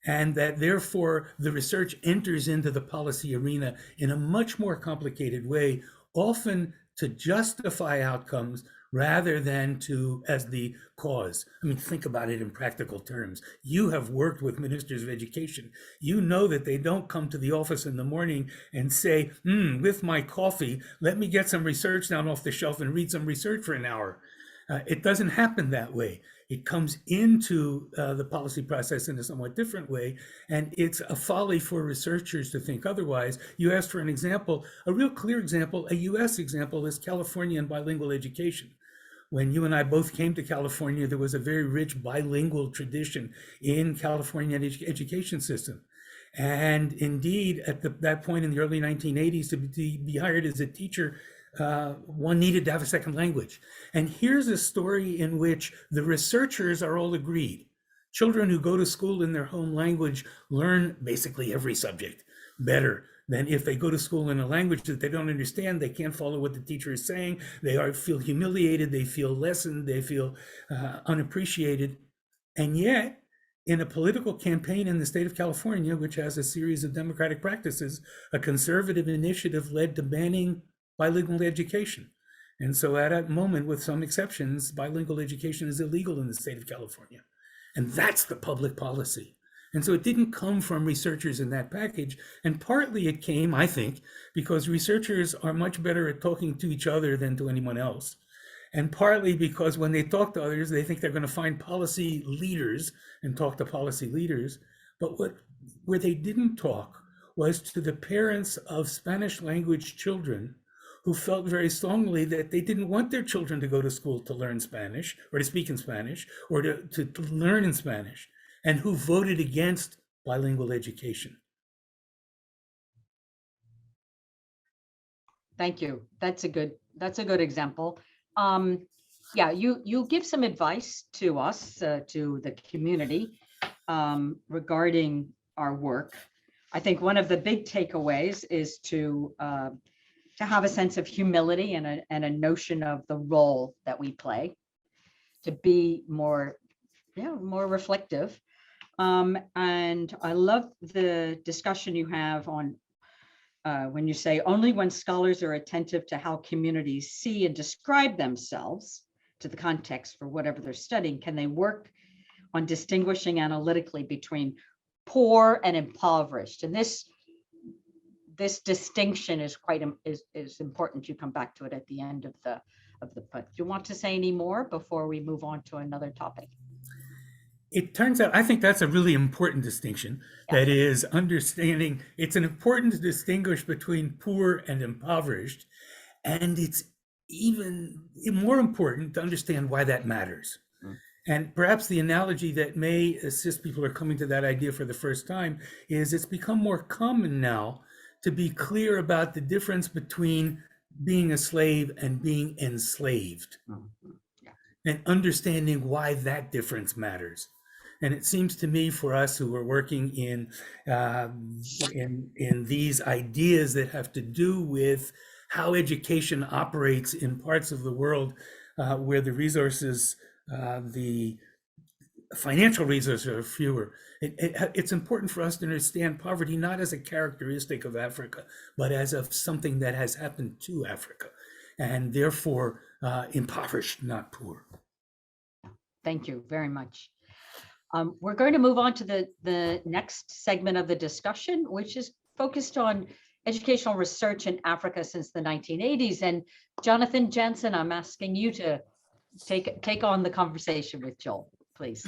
And that therefore the research enters into the policy arena in a much more complicated way, often to justify outcomes rather than as the cause. I mean, think about it in practical terms. You have worked with ministers of education. You know that they don't come to the office in the morning and say, with my coffee, let me get some research down off the shelf and read some research for an hour. It doesn't happen that way. It comes into the policy process in a somewhat different way, and it's a folly for researchers to think otherwise. You asked for an example. A real clear example, a US example, is Californian bilingual education. When you and I both came to California, there was a very rich bilingual tradition in Californian education system. And indeed, at that point in the early 1980s, to be hired as a teacher, one needed to have a second language. And here's a story in which the researchers are all agreed. Children who go to school in their home language learn basically every subject better than if they go to school in a language that they don't understand. They can't follow what the teacher is saying. They feel humiliated. They feel lessened. They feel unappreciated. And yet, in a political campaign in the state of California, which has a series of democratic practices, a conservative initiative led to banning bilingual education. And so at that moment, with some exceptions, bilingual education is illegal in the state of California. And that's the public policy. And so it didn't come from researchers in that package. And partly it came, I think, because researchers are much better at talking to each other than to anyone else. And partly because when they talk to others, they think they're going to find policy leaders and talk to policy leaders. But what where they didn't talk was to the parents of Spanish language children who felt very strongly that they didn't want their children to go to school to learn Spanish or to speak in Spanish or to learn in Spanish, and who voted against bilingual education. Thank you. That's a good example. Yeah, you give some advice to us, to the community, regarding our work. I think one of the big takeaways is to have a sense of humility and a notion of the role that we play, to be more reflective. And I love the discussion you have on when you say only when scholars are attentive to how communities see and describe themselves to the context for whatever they're studying, can they work on distinguishing analytically between poor and impoverished. And this distinction is is important. You come back to it at the end of the but do you want to say any more before we move on to another topic? It turns out, I think that's a really important distinction. Yeah. That is understanding, it's an important to distinguish between poor and impoverished. And it's even more important to understand why that matters. And perhaps the analogy that may assist people who are coming to that idea for the first time is it's become more common now to be clear about the difference between being a slave and being enslaved, and understanding why that difference matters. And it seems to me, for us who are working in these ideas that have to do with how education operates in parts of the world where the resources, the financial resources are fewer, it's important for us to understand poverty not as a characteristic of Africa, but as of something that has happened to Africa, and therefore impoverished, not poor. Thank you very much. We're going to move on to the next segment of the discussion, which is focused on educational research in Africa since the 1980s. And Jonathan Jensen, I'm asking you to take on the conversation with Joel, please.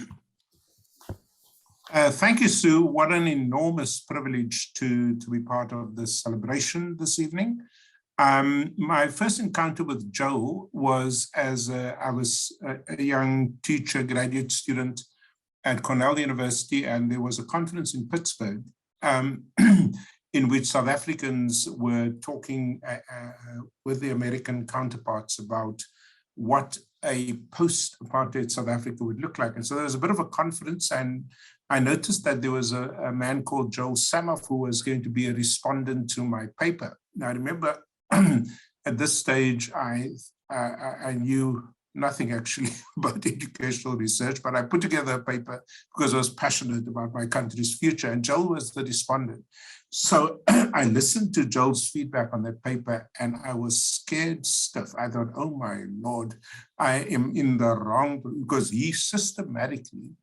Thank you, Sue. What an enormous privilege to be part of this celebration this evening. My first encounter with Joel was as I was a young teacher, graduate student at Cornell University, and there was a conference in Pittsburgh in which South Africans were talking with the American counterparts about what a post-apartheid South Africa would look like. And so there was a bit of a conference, and I noticed that there was a man called Joel Samoff who was going to be a respondent to my paper. Now, I remember at this stage, I knew nothing actually about educational research, but I put together a paper because I was passionate about my country's future, and Joel was the respondent. So I listened to Joel's feedback on that paper, and I was scared stiff. I thought, oh my Lord, I am in the wrong, because he systematically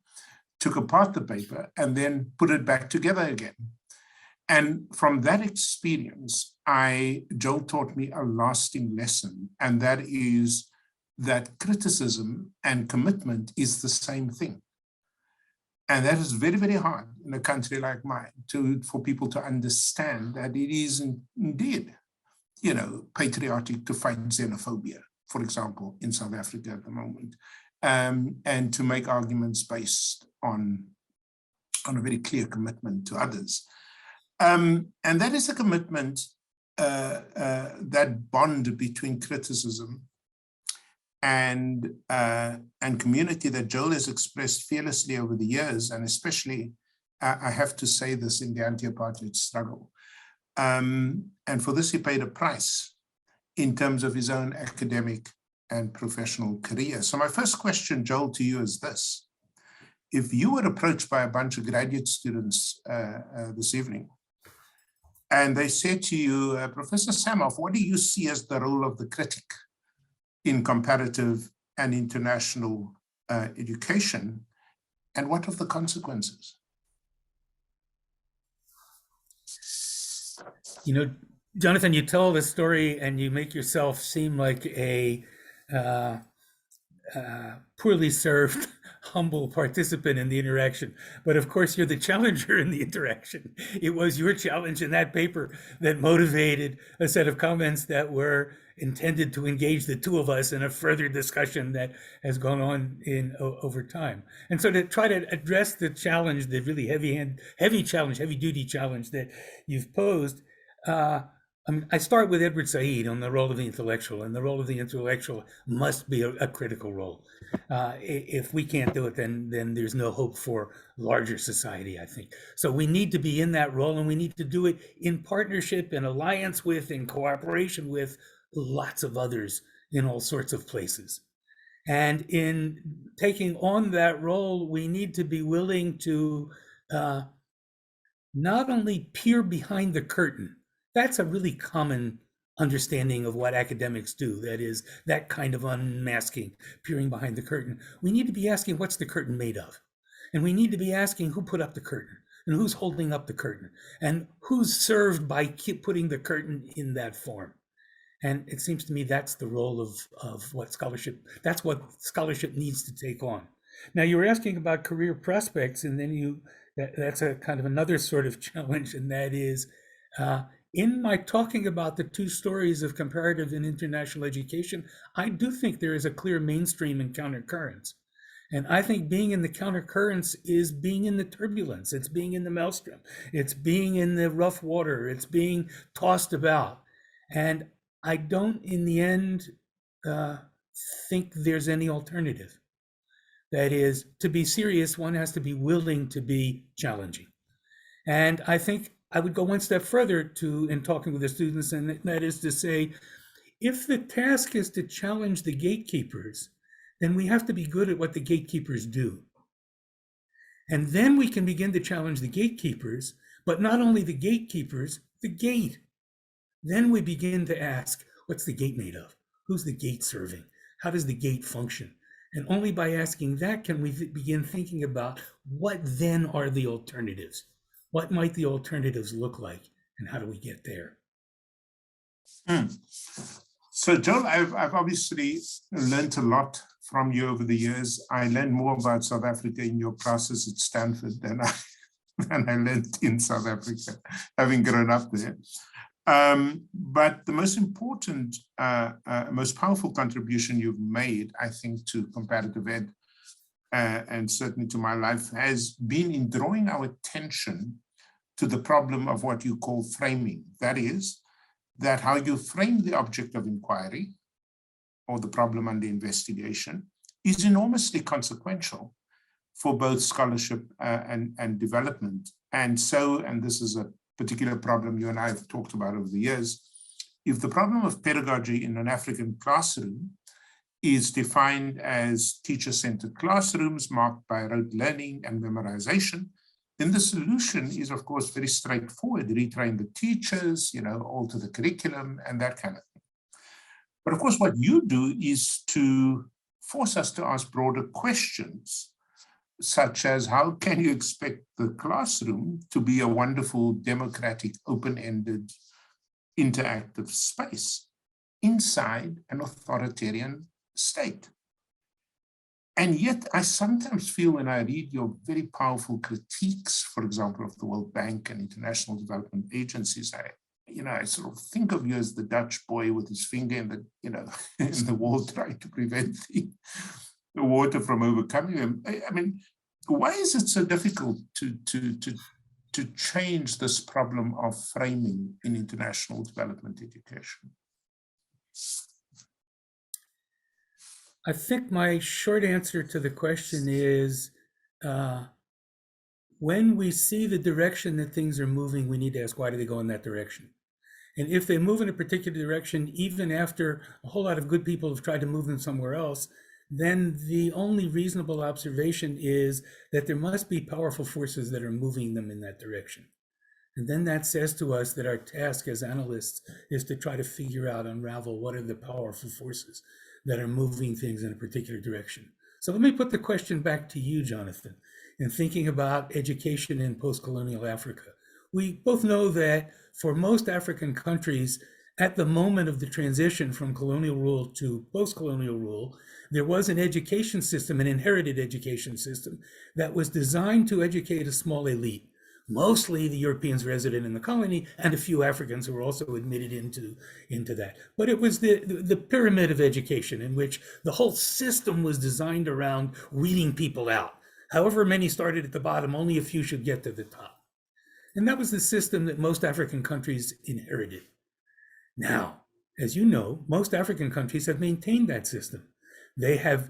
took apart the paper and then put it back together again. And from that experience, Joel taught me a lasting lesson, and that is that criticism and commitment is the same thing. And that is very, very hard in a country like mine for people to understand that it is indeed, patriotic to fight xenophobia, for example, in South Africa at the moment, and to make arguments based on a very clear commitment to others. And that is a commitment, that bond between criticism and community that Joel has expressed fearlessly over the years, and especially, I have to say this, in the anti-apartheid struggle. And for this, he paid a price in terms of his own academic and professional career. So my first question, Joel, to you is this. If you were approached by a bunch of graduate students this evening, and they said to you, Professor Samoff, what do you see as the role of the critic in comparative and international education, and what of the consequences? Jonathan, you tell this story and you make yourself seem like a poorly served humble participant in the interaction. But of course, you're the challenger in the interaction. It was your challenge in that paper that motivated a set of comments that were intended to engage the two of us in a further discussion that has gone on over time. And so to try to address the challenge, the really heavy duty challenge that you've posed, I start with Edward Said on the role of the intellectual, and the role of the intellectual must be a critical role. If we can't do it, then there's no hope for larger society, I think. So we need to be in that role, and we need to do it in partnership, in alliance with, in cooperation with lots of others in all sorts of places. And in taking on that role, we need to be willing to not only peer behind the curtain. That's a really common understanding of what academics do. That is that kind of unmasking, peering behind the curtain. We need to be asking, what's the curtain made of? And we need to be asking, who put up the curtain? And who's holding up the curtain? And who's served by putting the curtain in that form? And it seems to me that's the role of what scholarship, that's what scholarship needs to take on. Now, you were asking about career prospects, and then that's a kind of another sort of challenge, and that is, in my talking about the two stories of comparative and international education, I do think there is a clear mainstream and countercurrents. And I think being in the countercurrents is being in the turbulence, it's being in the maelstrom, it's being in the rough water, it's being tossed about. And I don't, in the end, think there's any alternative. That is, to be serious, one has to be willing to be challenging. And I think I would go one step further in talking with the students, and that is to say, if the task is to challenge the gatekeepers, then we have to be good at what the gatekeepers do. And then we can begin to challenge the gatekeepers, but not only the gatekeepers, the gate. Then we begin to ask, what's the gate made of? Who's the gate serving? How does the gate function? And only by asking that can we begin thinking about what then are the alternatives? What might the alternatives look like, and how do we get there? So, Joel, I've obviously learned a lot from you over the years. I learned more about South Africa in your classes at Stanford than I learned in South Africa, having grown up there. But the most important, most powerful contribution you've made, I think, to comparative ed, and certainly to my life, has been in drawing our attention to the problem of what you call framing. That is, that how you frame the object of inquiry or the problem under investigation is enormously consequential for both scholarship and development. And so, and this is a particular problem you and I have talked about over the years, if the problem of pedagogy in an African classroom is defined as teacher-centered classrooms marked by rote learning and memorization, then the solution is, of course, very straightforward. Retrain the teachers, alter the curriculum and that kind of thing. But of course, what you do is to force us to ask broader questions, such as how can you expect the classroom to be a wonderful, democratic, open-ended, interactive space inside an authoritarian state? And yet I sometimes feel when I read your very powerful critiques, for example, of the World Bank and international development agencies, I sort of think of you as the Dutch boy with his finger in the, in the wall trying to prevent the water from overcoming him. I mean, why is it so difficult to change this problem of framing in international development education? I think my short answer to the question is, when we see the direction that things are moving, we need to ask, why do they go in that direction? And if they move in a particular direction, even after a whole lot of good people have tried to move them somewhere else, then the only reasonable observation is that there must be powerful forces that are moving them in that direction. And then that says to us that our task as analysts is to try to figure out, unravel, what are the powerful forces that are moving things in a particular direction. So let me put the question back to you, Jonathan, in thinking about education in post-colonial Africa. We both know that for most African countries, At the moment of the transition from colonial rule to post-colonial rule, there was an education system, an inherited education system, that was designed to educate a small elite, mostly the Europeans resident in the colony and a few Africans who were also admitted into that. But it was the pyramid of education in which the whole system was designed around weeding people out. However many started at the bottom, only a few should get to the top. And that was the system that most African countries inherited. Now, as you know, most African countries have maintained that system. They have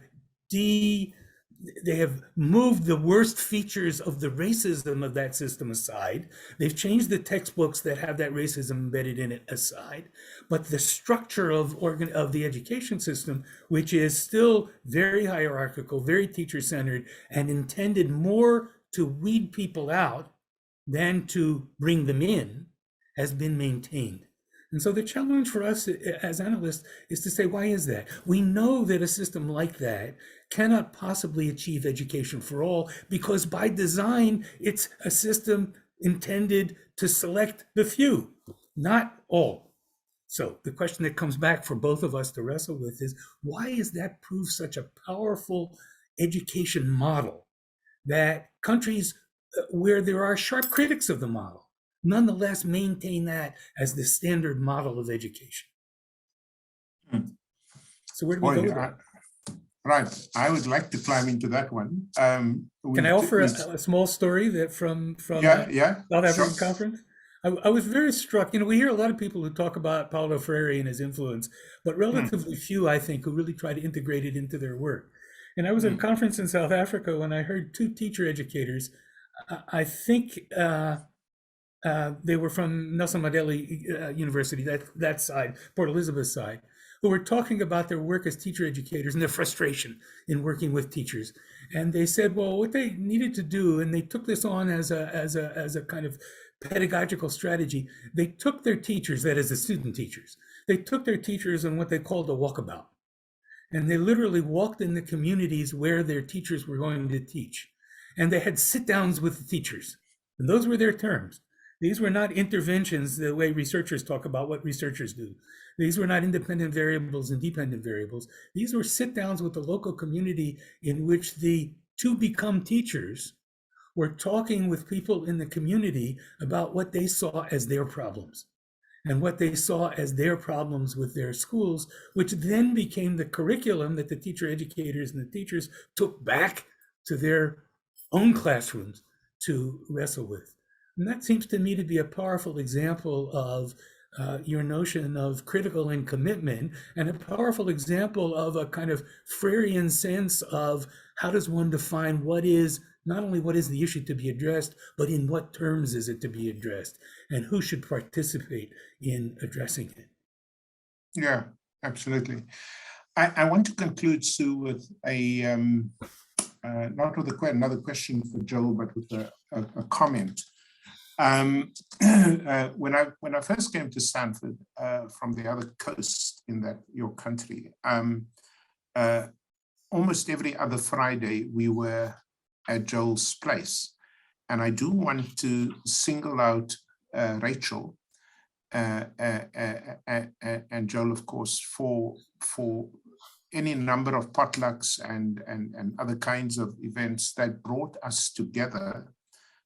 moved the worst features of the racism of that system aside. They've changed the textbooks that have that racism embedded in it aside. But the structure of the education system, which is still very hierarchical, very teacher-centered, and intended more to weed people out than to bring them in, has been maintained. And so the challenge for us as analysts is to say, why is that? We know that a system like that cannot possibly achieve education for all, because by design, it's a system intended to select the few, not all. So the question that comes back for both of us to wrestle with is, why is that prove such a powerful education model that countries where there are sharp critics of the model nonetheless maintain that as the standard model of education? So where do we go with that? Right, I would like to climb into that one. Can I offer a small story that from South African conference? I was very struck. We hear a lot of people who talk about Paulo Freire and his influence, but relatively few, I think, who really try to integrate it into their work. And I was at a conference in South Africa when I heard two teacher educators. I think they were from Nelson Mandela University, that side, Port Elizabeth side, who were talking about their work as teacher educators and their frustration in working with teachers. And they said, well, what they needed to do, and they took this on as a kind of pedagogical strategy, they took their teachers, that is the student teachers, they took their teachers on what they called a walkabout. And they literally walked in the communities where their teachers were going to teach. And they had sit-downs with the teachers. And those were their terms. These were not interventions the way researchers talk about what researchers do. These were not independent variables and dependent variables. These were sit-downs with the local community in which the to-become teachers were talking with people in the community about what they saw as their problems and what they saw as their problems with their schools, which then became the curriculum that the teacher educators and the teachers took back to their own classrooms to wrestle with. And that seems to me to be a powerful example of your notion of critical and commitment, and a powerful example of a kind of Freirean sense of how does one define what is, not only what is the issue to be addressed, but in what terms is it to be addressed, and who should participate in addressing it. Yeah, absolutely. I want to conclude, Sue, with a not with another question for Joel, but with a comment. When I first came to Stanford from the other coast in your country, almost every other Friday we were at Joel's place, and I do want to single out Rachel and Joel, of course, for any number of potlucks and other kinds of events that brought us together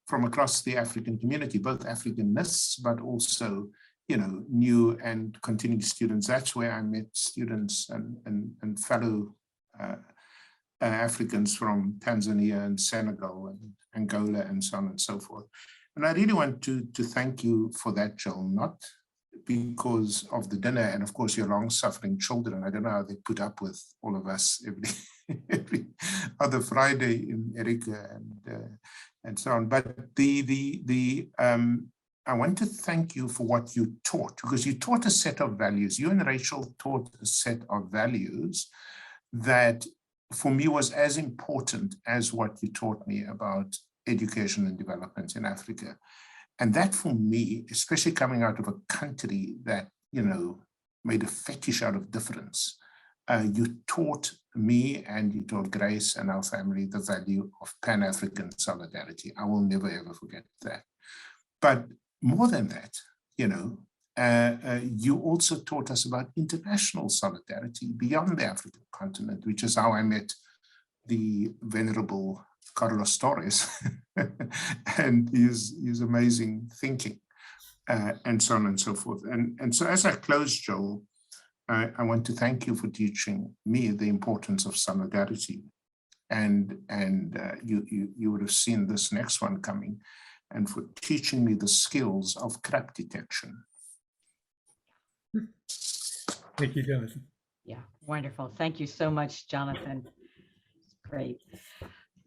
from across the African community, both Africanists, but also, new and continuing students. That's where I met students and fellow Africans from Tanzania and Senegal and Angola and so on and so forth. And I really want to thank you for that, Joel, not because of the dinner and of course your long-suffering children. I don't know how they put up with all of us every other Friday in Erica and so on. But I want to thank you for what you taught, because you taught a set of values. You and Rachel taught a set of values that for me was as important as what you taught me about education and development in Africa. And that for me, especially coming out of a country that, made a fetish out of difference, you taught me and you taught Grace and our family the value of Pan-African solidarity. I will never, ever forget that. But more than that, you also taught us about international solidarity beyond the African continent, which is how I met the venerable Carlos Torres and his amazing thinking, and so on and so forth. And so as I close, Joel, I want to thank you for teaching me the importance of solidarity. And you would have seen this next one coming, and for teaching me the skills of crack detection. Thank you, Jonathan. Yeah, wonderful. Thank you so much, Jonathan. Great.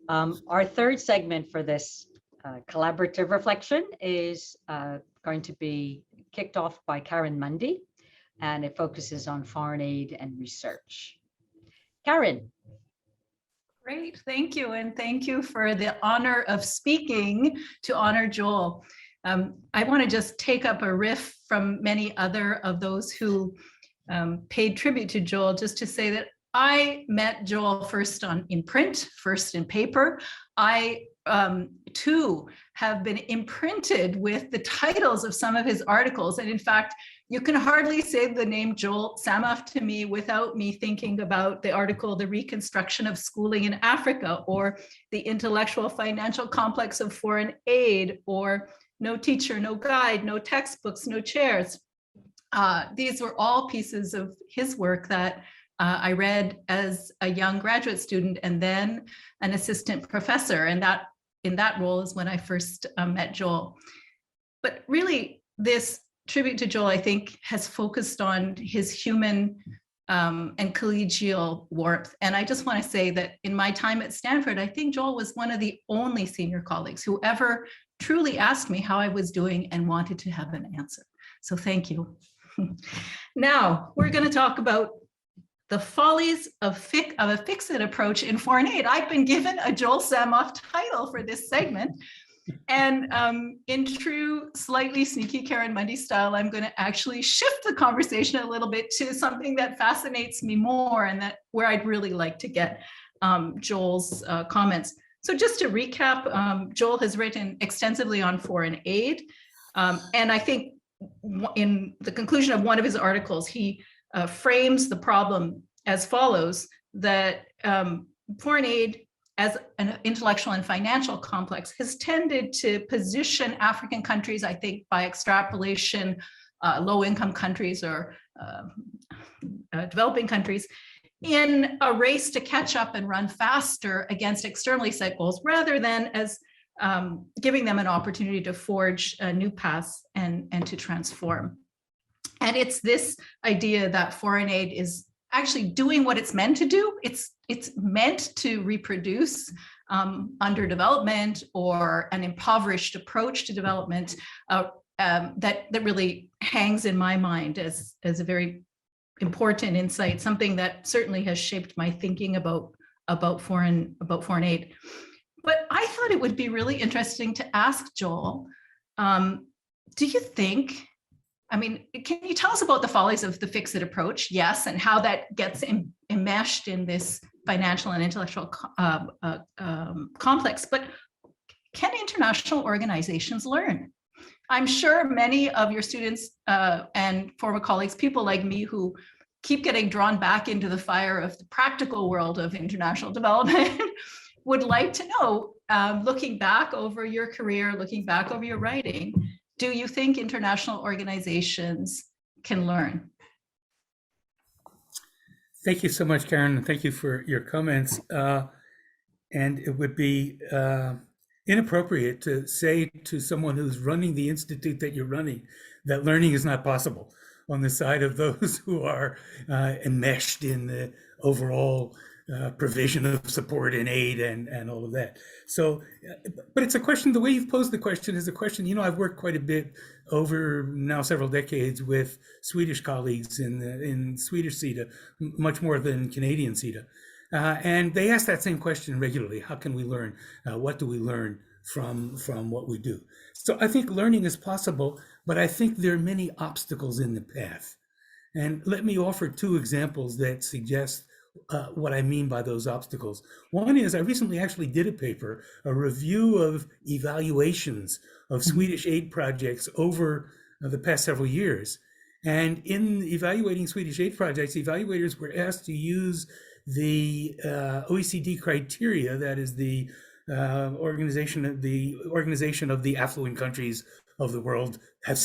Our third segment for this collaborative reflection is going to be kicked off by Karen Mundy, and it focuses on foreign aid and research. Karen. Great, thank you. And thank you for the honor of speaking to honor Joel. I want to just take up a riff from many other of those who paid tribute to Joel, just to say that I met Joel first in print, first in paper. I too have been imprinted with the titles of some of his articles. And in fact, you can hardly say the name Joel Samoff to me without me thinking about the article, The Reconstruction of Schooling in Africa, or The Intellectual Financial Complex of Foreign Aid, or No Teacher, No Guide, No Textbooks, No Chairs. These were all pieces of his work that I read as a young graduate student and then an assistant professor. And that in that role is when I first met Joel. But really, this tribute to Joel, I think, has focused on his human and collegial warmth. And I just want to say that in my time at Stanford, I think Joel was one of the only senior colleagues who ever truly asked me how I was doing and wanted to have an answer. So thank you. Now, we're going to talk about the follies of a fix-it approach in foreign aid. I've been given a Joel Samoff title for this segment. And in true, slightly sneaky Karen Mundy style, I'm going to actually shift the conversation a little bit to something that fascinates me more, and that where I'd really like to get Joel's comments. So just to recap, Joel has written extensively on foreign aid. And I think in the conclusion of one of his articles, he frames the problem as follows, that foreign aid as an intellectual and financial complex has tended to position African countries, I think by extrapolation, low-income countries or developing countries, in a race to catch up and run faster against externally set goals, rather than as giving them an opportunity to forge new paths and to transform. And it's this idea that foreign aid is actually doing what it's meant to do. It's meant to reproduce underdevelopment or an impoverished approach to development that really hangs in my mind as a very important insight, something that certainly has shaped my thinking about foreign aid. But I thought it would be really interesting to ask Joel, do you think, I mean, can you tell us about the follies of the fix-it approach? Yes, and how that gets enmeshed in this financial and intellectual complex, but can international organizations learn? I'm sure many of your students and former colleagues, people like me who keep getting drawn back into the fire of the practical world of international development would like to know, looking back over your career, looking back over your writing, do you think international organizations can learn? Thank you so much, Karen, and thank you for your comments. And it would be inappropriate to say to someone who's running the institute that you're running that learning is not possible on the side of those who are enmeshed in the overall provision of support and aid and all of that. So, but it's a question, the way you've posed the question is a question, you know, I've worked quite a bit over now several decades with Swedish colleagues in Swedish CIDA, much more than Canadian CIDA. And they ask that same question regularly. How can we learn? What do we learn from what we do? So I think learning is possible, but I think there are many obstacles in the path. And let me offer two examples that suggest what I mean by those obstacles. One is I recently actually did a paper, a review of evaluations of Swedish aid projects over the past several years. And in evaluating Swedish aid projects, evaluators were asked to use the OECD criteria, that is the organization of the affluent countries of the world have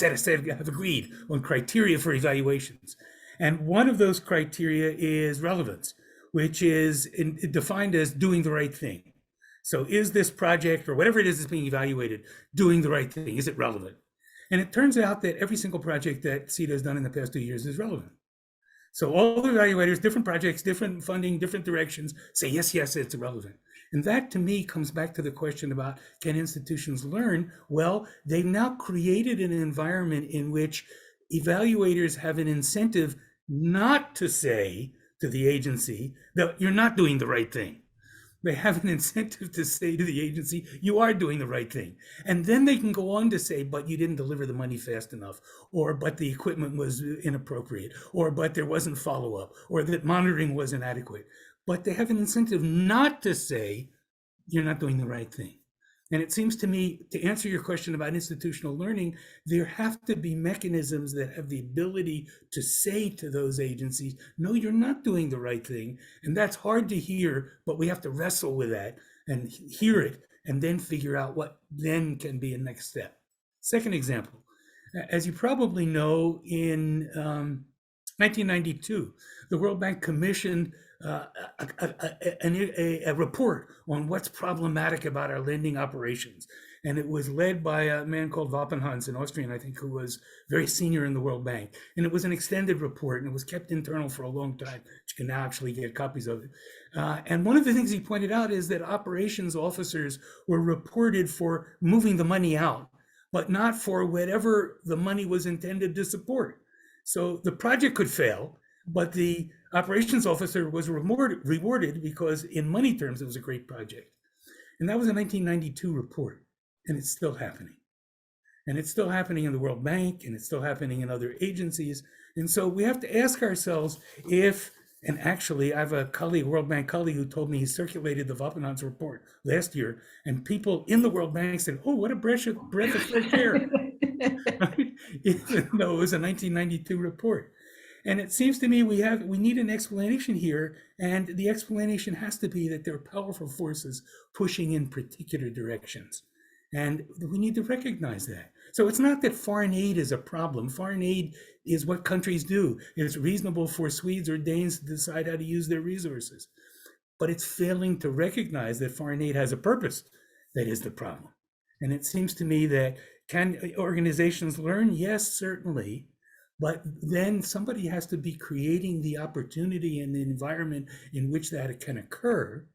agreed on criteria for evaluations. And one of those criteria is relevance, which is defined as doing the right thing. So is this project or whatever it is that's being evaluated doing the right thing? Is it relevant? And it turns out that every single project that CIES has done in the past 2 years is relevant. So all the evaluators, different projects, different funding, different directions say, yes, yes, it's relevant. And that to me comes back to the question about, can institutions learn? Well, they've now created an environment in which evaluators have an incentive not to say to the agency that you're not doing the right thing. They have an incentive to say to the agency, you are doing the right thing. And then they can go on to say, but you didn't deliver the money fast enough, or but the equipment was inappropriate, or but there wasn't follow-up, or that monitoring was inadequate. But they have an incentive not to say, you're not doing the right thing. And it seems to me, to answer your question about institutional learning, there have to be mechanisms that have the ability to say to those agencies, no, you're not doing the right thing. And that's hard to hear, but we have to wrestle with that and hear it and then figure out what then can be a next step. Second example, as you probably know, in 1992, the World Bank commissioned a report on what's problematic about our lending operations. And it was led by a man called Wappenhans, an Austrian, I think, who was very senior in the World Bank. And it was an extended report, and it was kept internal for a long time. You can now actually get copies of it. And one of the things he pointed out is that operations officers were reported for moving the money out, but not for whatever the money was intended to support. So the project could fail, but the operations officer was rewarded because in money terms, it was a great project. And that was a 1992 report, and it's still happening. And it's still happening in the World Bank, and it's still happening in other agencies. And so we have to ask ourselves if, and actually I have a colleague, World Bank colleague, who told me he circulated the Wappenhans report last year, and people in the World Bank said, oh, what a breath of fresh air. Even though it was a 1992 report. And it seems to me we need an explanation here, and the explanation has to be that there are powerful forces pushing in particular directions. And we need to recognize that. So it's not that foreign aid is a problem. Foreign aid is what countries do. It's reasonable for Swedes or Danes to decide how to use their resources. But it's failing to recognize that foreign aid has a purpose that is the problem. And it seems to me that can organizations learn? Yes, certainly. But then somebody has to be creating the opportunity and the environment in which that can occur,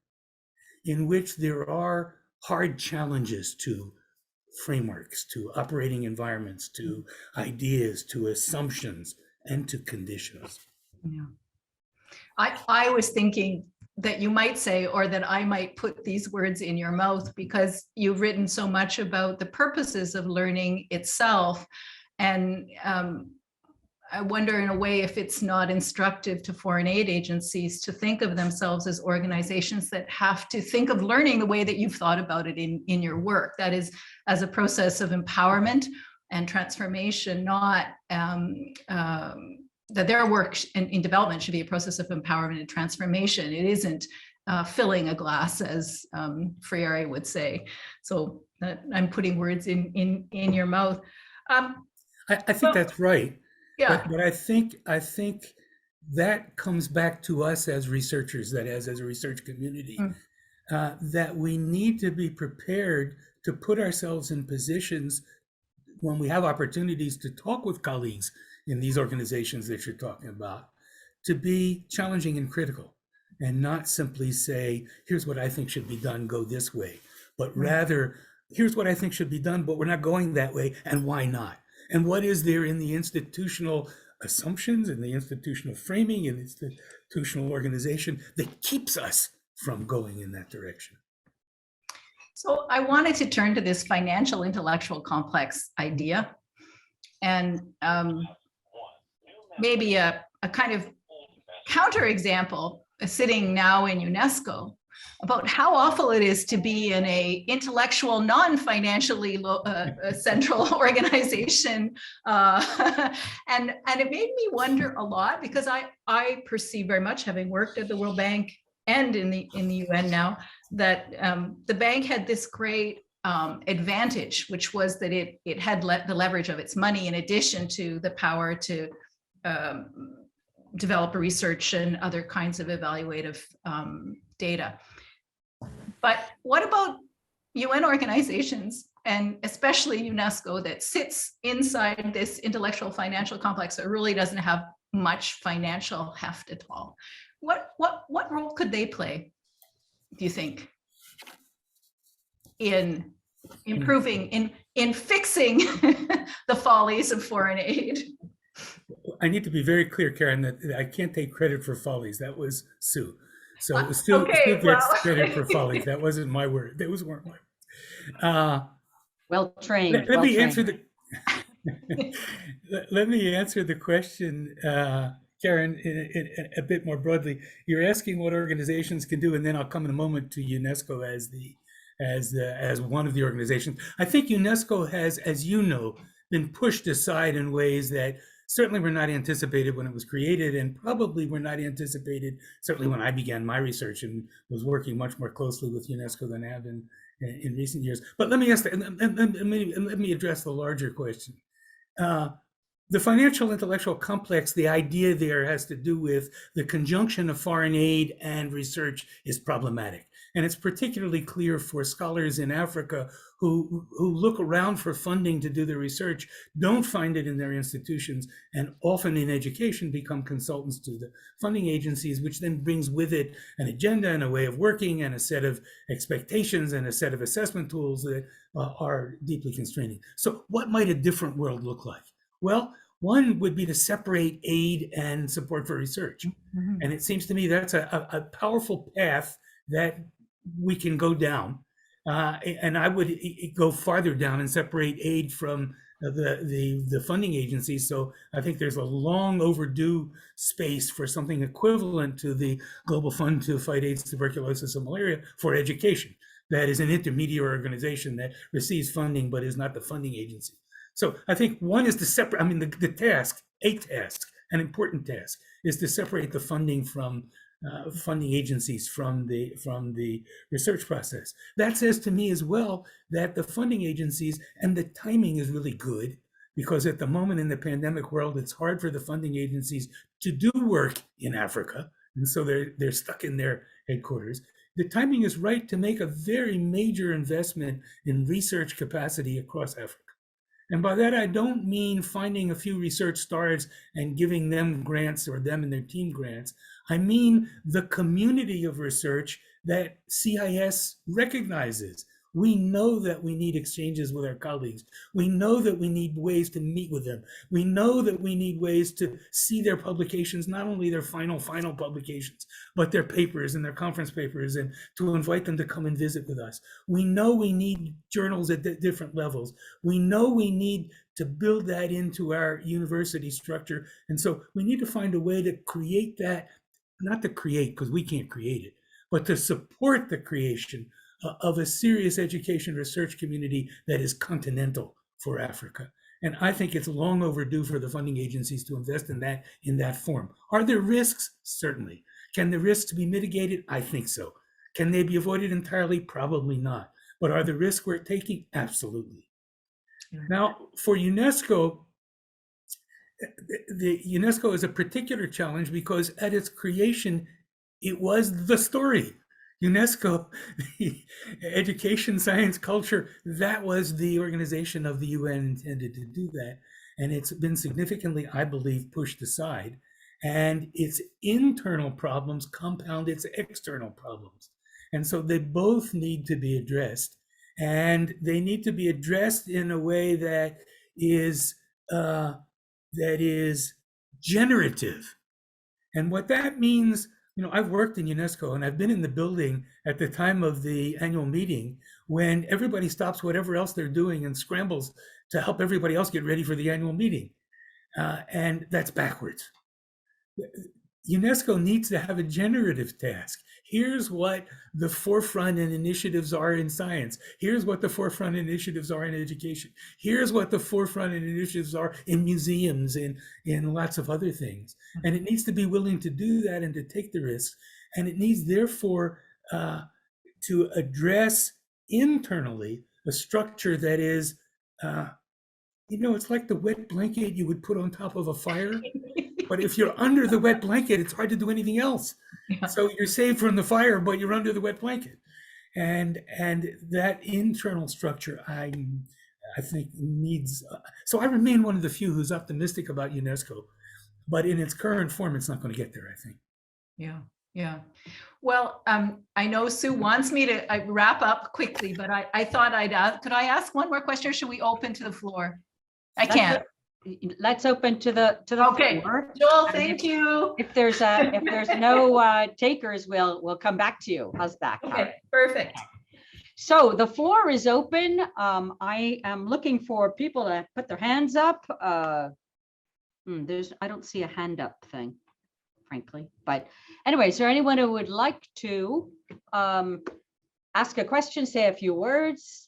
in which there are hard challenges to frameworks, to operating environments, to ideas, to assumptions, and to conditions. Yeah. I was thinking that you might say, or that I might put these words in your mouth, because you've written so much about the purposes of learning itself. And I wonder in a way if it's not instructive to foreign aid agencies to think of themselves as organizations that have to think of learning the way that you've thought about it in your work. That is, as a process of empowerment and transformation, not that their work in development should be a process of empowerment and transformation. It isn't filling a glass, as Freire would say. So I'm putting words in your mouth. I think that's right. Yeah. But I think that comes back to us as researchers, that as a research community, that we need to be prepared to put ourselves in positions when we have opportunities to talk with colleagues in these organizations that you're talking about, to be challenging and critical, and not simply say, here's what I think should be done, go this way, but rather, here's what I think should be done, but we're not going that way, and why not? And what is there in the institutional assumptions, in the institutional framing, in institutional organization that keeps us from going in that direction? So I wanted to turn to this financial intellectual complex idea, and maybe a kind of counterexample sitting now in UNESCO about how awful it is to be in a intellectual, non-financially central organization. And it made me wonder a lot, because I perceive very much, having worked at the World Bank and in the UN now, that the bank had this great advantage, which was that it had the leverage of its money in addition to the power to develop research and other kinds of evaluative data. But what about UN organizations, and especially UNESCO, that sits inside this intellectual financial complex that really doesn't have much financial heft at all? What role could they play, do you think, in improving, in fixing the follies of foreign aid? I need to be very clear, Karen, that I can't take credit for follies. That was Sue. So Sue gets credit for follies. That wasn't my word. That weren't my words. Well trained. Let me answer the. Let me answer the question, Karen, a bit more broadly. You're asking what organizations can do, and then I'll come in a moment to UNESCO as one of the organizations. I think UNESCO has, as you know, been pushed aside in ways that certainly were not anticipated when it was created, and probably were not anticipated certainly when I began my research and was working much more closely with UNESCO than I have in recent years. But let me ask, let me address the larger question. The financial intellectual complex, the idea there has to do with the conjunction of foreign aid and research is problematic. And it's particularly clear for scholars in Africa who look around for funding to do their research, don't find it in their institutions, and often in education become consultants to the funding agencies, which then brings with it an agenda and a way of working and a set of expectations and a set of assessment tools that are deeply constraining. So what might a different world look like? Well, one would be to separate aid and support for research. Mm-hmm. And it seems to me that's a powerful path that we can go down. And I would go farther down and separate aid from the funding agencies. So I think there's a long overdue space for something equivalent to the Global Fund to Fight AIDS, Tuberculosis, and Malaria for education. That is an intermediate organization that receives funding but is not the funding agency. So I think one is to separate, the task, an important task, is to separate the funding from funding agencies from the research process. That says to me as well that the funding agencies, and the timing is really good, because at the moment in the pandemic world, it's hard for the funding agencies to do work in Africa. And so they're stuck in their headquarters. The timing is right to make a very major investment in research capacity across Africa. And by that, I don't mean finding a few research stars and giving them grants or them and their team grants. I mean the community of research that CIES recognizes. We know that we need exchanges with our colleagues. We know that we need ways to meet with them. We know that we need ways to see their publications, not only their final publications, but their papers and their conference papers, and to invite them to come and visit with us. We know we need journals at different levels. We know we need to build that into our university structure. And so we need to find a way to create that, not to create, because we can't create it, but to support the creation of a serious education research community that is continental for Africa. And I think it's long overdue for the funding agencies to invest in that form. Are there risks? Certainly. Can the risks be mitigated? I think so. Can they be avoided entirely? Probably not. But are the risks we're taking? Absolutely. Now, for UNESCO, the UNESCO is a particular challenge because at its creation, it was the story. UNESCO, education, science, culture, that was the organization of the UN intended to do that. And it's been significantly, I believe, pushed aside. And its internal problems compound its external problems. And so they both need to be addressed. And they need to be addressed in a way that is generative. And what that means, I've worked in UNESCO, and I've been in the building at the time of the annual meeting when everybody stops whatever else they're doing and scrambles to help everybody else get ready for the annual meeting. And that's backwards. UNESCO needs to have a generative task. Here's what the forefront and initiatives are in science. Here's what the forefront initiatives are in education. Here's what the forefront and initiatives are in museums and in lots of other things. And it needs to be willing to do that and to take the risks. And it needs, therefore, to address internally a structure that is, it's like the wet blanket you would put on top of a fire. But if you're under the wet blanket, it's hard to do anything else. Yeah. So you're saved from the fire, but you're under the wet blanket. And that internal structure, I think needs, so I remain one of the few who's optimistic about UNESCO, but in its current form, it's not going to get there, I think. Yeah, yeah. Well, I know Sue wants me to wrap up quickly, but I thought I'd ask, could I ask one more question or should we open to the floor? I can't. Let's open to the Okay, floor. Joel, And thank you. If there's no takers, we'll come back to you. How's that? Okay, perfect. So the floor is open. I am looking for people to put their hands up. I don't see a hand up thing, frankly. But anyway, is there anyone who would like to ask a question, say a few words?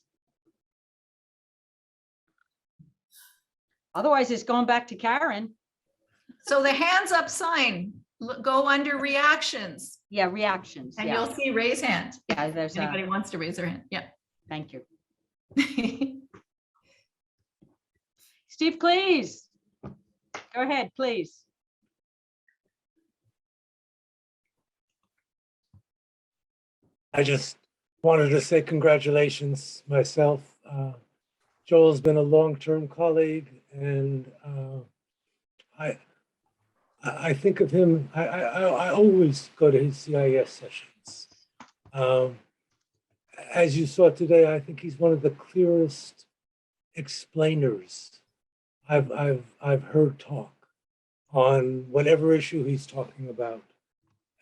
Otherwise, it's going back to Karen. So the hands up sign, go under reactions Yeah, reactions. and Yeah, you'll see raise hand. yeah. There's Anybody wants to raise their hand? Yeah. Thank you, Steve. Please go ahead, please. I just wanted to say congratulations myself. Joel's been a long-term colleague, and I think of him. I always go to his CIES sessions. As you saw today, I think he's one of the clearest explainers I've heard talk on whatever issue he's talking about.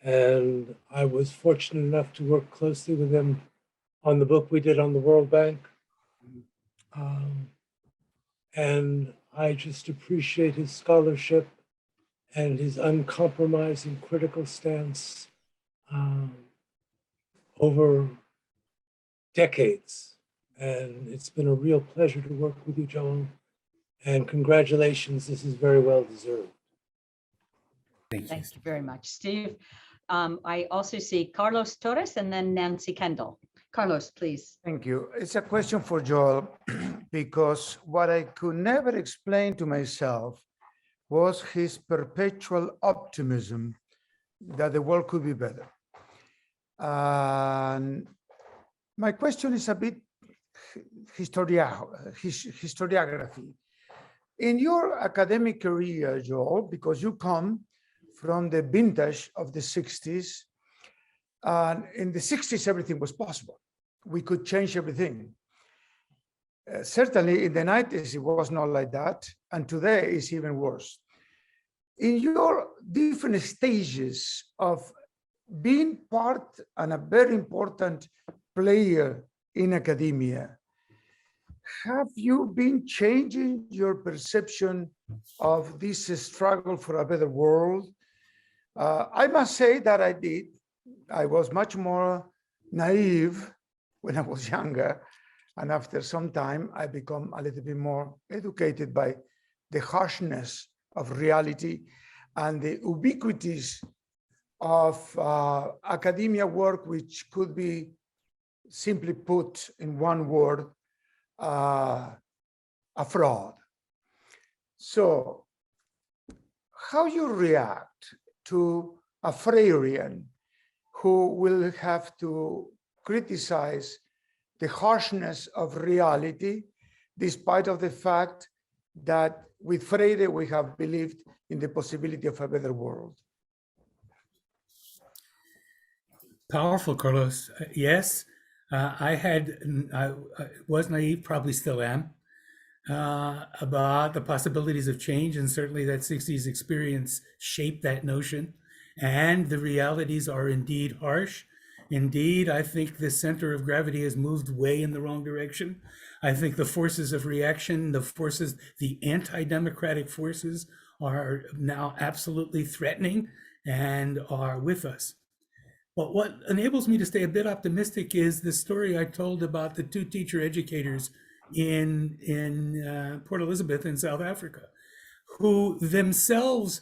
And I was fortunate enough to work closely with him on the book we did on the World Bank. And I just appreciate his scholarship and his uncompromising critical stance over decades. And it's been a real pleasure to work with you, Joel. And congratulations, this is very well deserved. Thank you very much, Steve. I also see Carlos Torres and then Nancy Kendall. Carlos, please. Thank you. It's a question for Joel, because what I could never explain to myself was his perpetual optimism that the world could be better. And my question is a bit historiography. In your academic career, Joel, because you come from the vintage of the 60s, and in the 60s, everything was possible. We could change everything. Certainly in the 90s, it was not like that. And today it's even worse. In your different stages of being part and a very important player in academia, have you been changing your perception of this struggle for a better world? I must say that I did. I was much more naive when I was younger. And after some time, I become a little bit more educated by the harshness of reality and the ubiquities of academia work, which could be simply put in one word, a fraud. So how you react to a Freirean who will have to criticize the harshness of reality, despite of the fact that with Freire we have believed in the possibility of a better world? Powerful, Carlos. Yes, I was naive, probably still am, about the possibilities of change, and certainly that 60s experience shaped that notion. And the realities are indeed harsh. Indeed, I think the center of gravity has moved way in the wrong direction. I think the forces of reaction, the anti-democratic forces are now absolutely threatening and are with us. Well, what enables me to stay a bit optimistic is the story I told about the two teacher educators in Port Elizabeth in South Africa, who themselves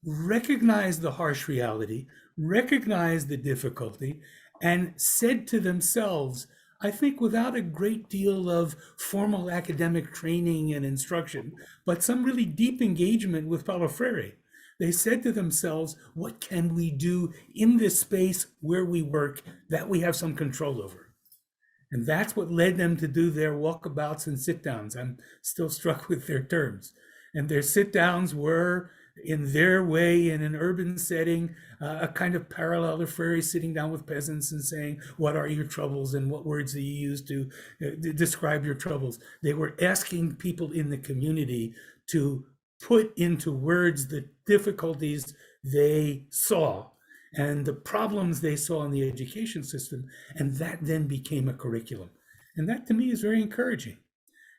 recognized the harsh reality, recognized the difficulty, and said to themselves, I think without a great deal of formal academic training and instruction, but some really deep engagement with Paulo Freire, they said to themselves, what can we do in this space where we work that we have some control over? And that's what led them to do their walkabouts and sit downs. I'm still struck with their terms. And their sit downs were, in their way, in an urban setting, a kind of parallel to Freire sitting down with peasants and saying, what are your troubles and what words do you use to describe your troubles? They were asking people in the community to put into words the difficulties they saw and the problems they saw in the education system, and that then became a curriculum. And that to me is very encouraging.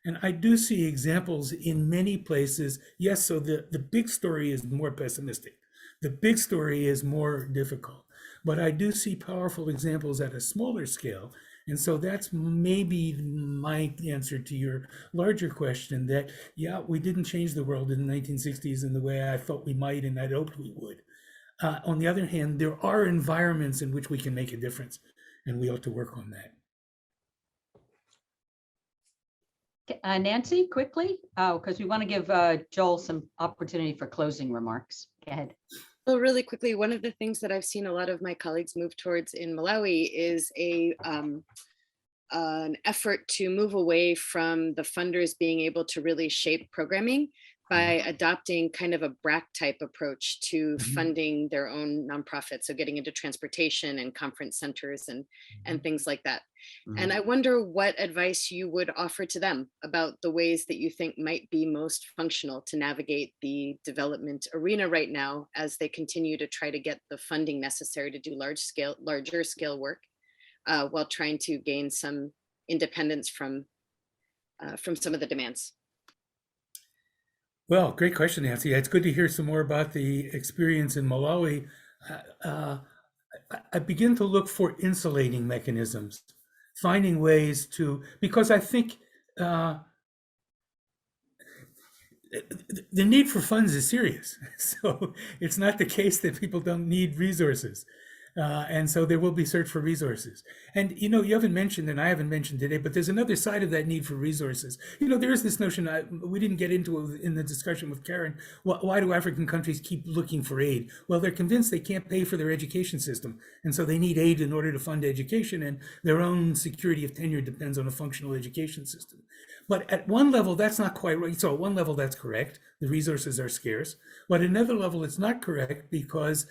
And I do see examples in many places. Yes, so the big story is more pessimistic. The big story is more difficult. But I do see powerful examples at a smaller scale. And so that's maybe my answer to your larger question that, yeah, we didn't change the world in the 1960s in the way I thought we might and I'd hoped we would. On the other hand, there are environments in which we can make a difference, and we ought to work on that. Nancy, quickly, because we want to give Joel some opportunity for closing remarks. Go ahead. Well, really quickly, one of the things that I've seen a lot of my colleagues move towards in Malawi is an effort to move away from the funders being able to really shape programming by adopting kind of a BRAC type approach to funding their own nonprofits. So getting into transportation and conference centers and things like that. And I wonder what advice you would offer to them about the ways that you think might be most functional to navigate the development arena right now as they continue to try to get the funding necessary to do larger scale work while trying to gain some independence from some of the demands. Well, great question, Nancy. It's good to hear some more about the experience in Malawi. I begin to look for insulating mechanisms, finding ways to, because I think the need for funds is serious. So it's not the case that people don't need resources. And so there will be search for resources. And, you know, you haven't mentioned, and I haven't mentioned today, but there's another side of that need for resources. You know, there is this notion, we didn't get into it in the discussion with Karen, why do African countries keep looking for aid? Well, they're convinced they can't pay for their education system. And so they need aid in order to fund education, and their own security of tenure depends on a functional education system. But at one level, that's not quite right. So at one level, that's correct. The resources are scarce. But at another level, it's not correct because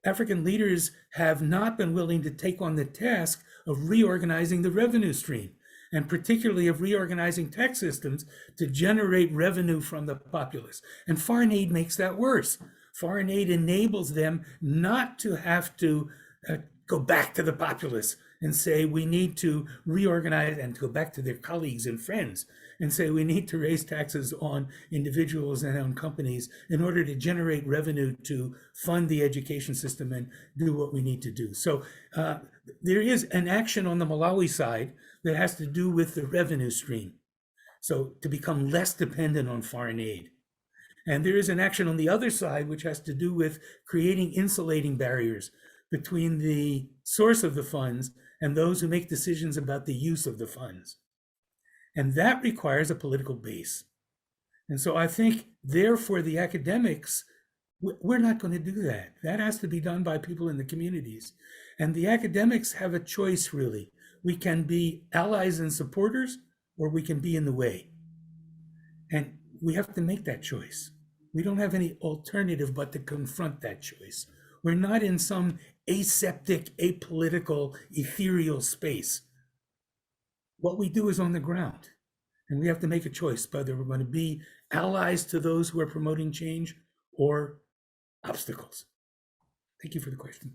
African leaders have not been willing to take on the task of reorganizing the revenue stream, and particularly of reorganizing tax systems to generate revenue from the populace. And foreign aid makes that worse. Foreign aid enables them not to have to go back to the populace and say, we need to reorganize, and to go back to their colleagues and friends and say, we need to raise taxes on individuals and on companies in order to generate revenue to fund the education system and do what we need to do. So there is an action on the Malawi side that has to do with the revenue stream. So to become less dependent on foreign aid. And there is an action on the other side, which has to do with creating insulating barriers between the source of the funds and those who make decisions about the use of the funds. And that requires a political base. And so I think, therefore, the academics, we're not going to do that. That has to be done by people in the communities. And the academics have a choice, really. We can be allies and supporters, or we can be in the way. And we have to make that choice. We don't have any alternative but to confront that choice. We're not in some aseptic, apolitical, ethereal space. What we do is on the ground, and we have to make a choice whether we're going to be allies to those who are promoting change or obstacles. Thank you for the question.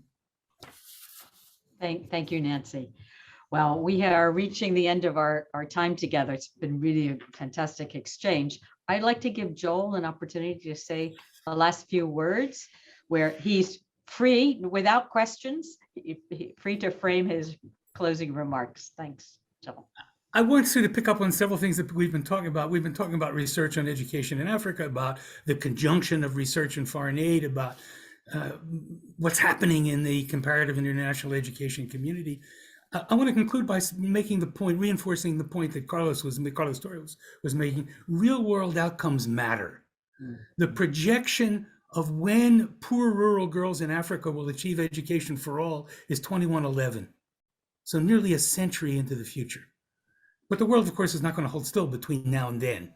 Thank you, Nancy. Well, we are reaching the end of our time together. It's been really a fantastic exchange. I'd like to give Joel an opportunity to say the last few words where he's free, without questions. free to frame his closing remarks. Thanks, Joel. I want Sue to pick up on several things that we've been talking about. We've been talking about research on education in Africa, about the conjunction of research and foreign aid, about what's happening in the comparative international education community. I want to conclude by making the point, reinforcing the point that Carlos Torres was making. Real world outcomes matter. The projection of when poor rural girls in Africa will achieve education for all is 2111. So nearly a century into the future. But the world, of course, is not going to hold still between now and then.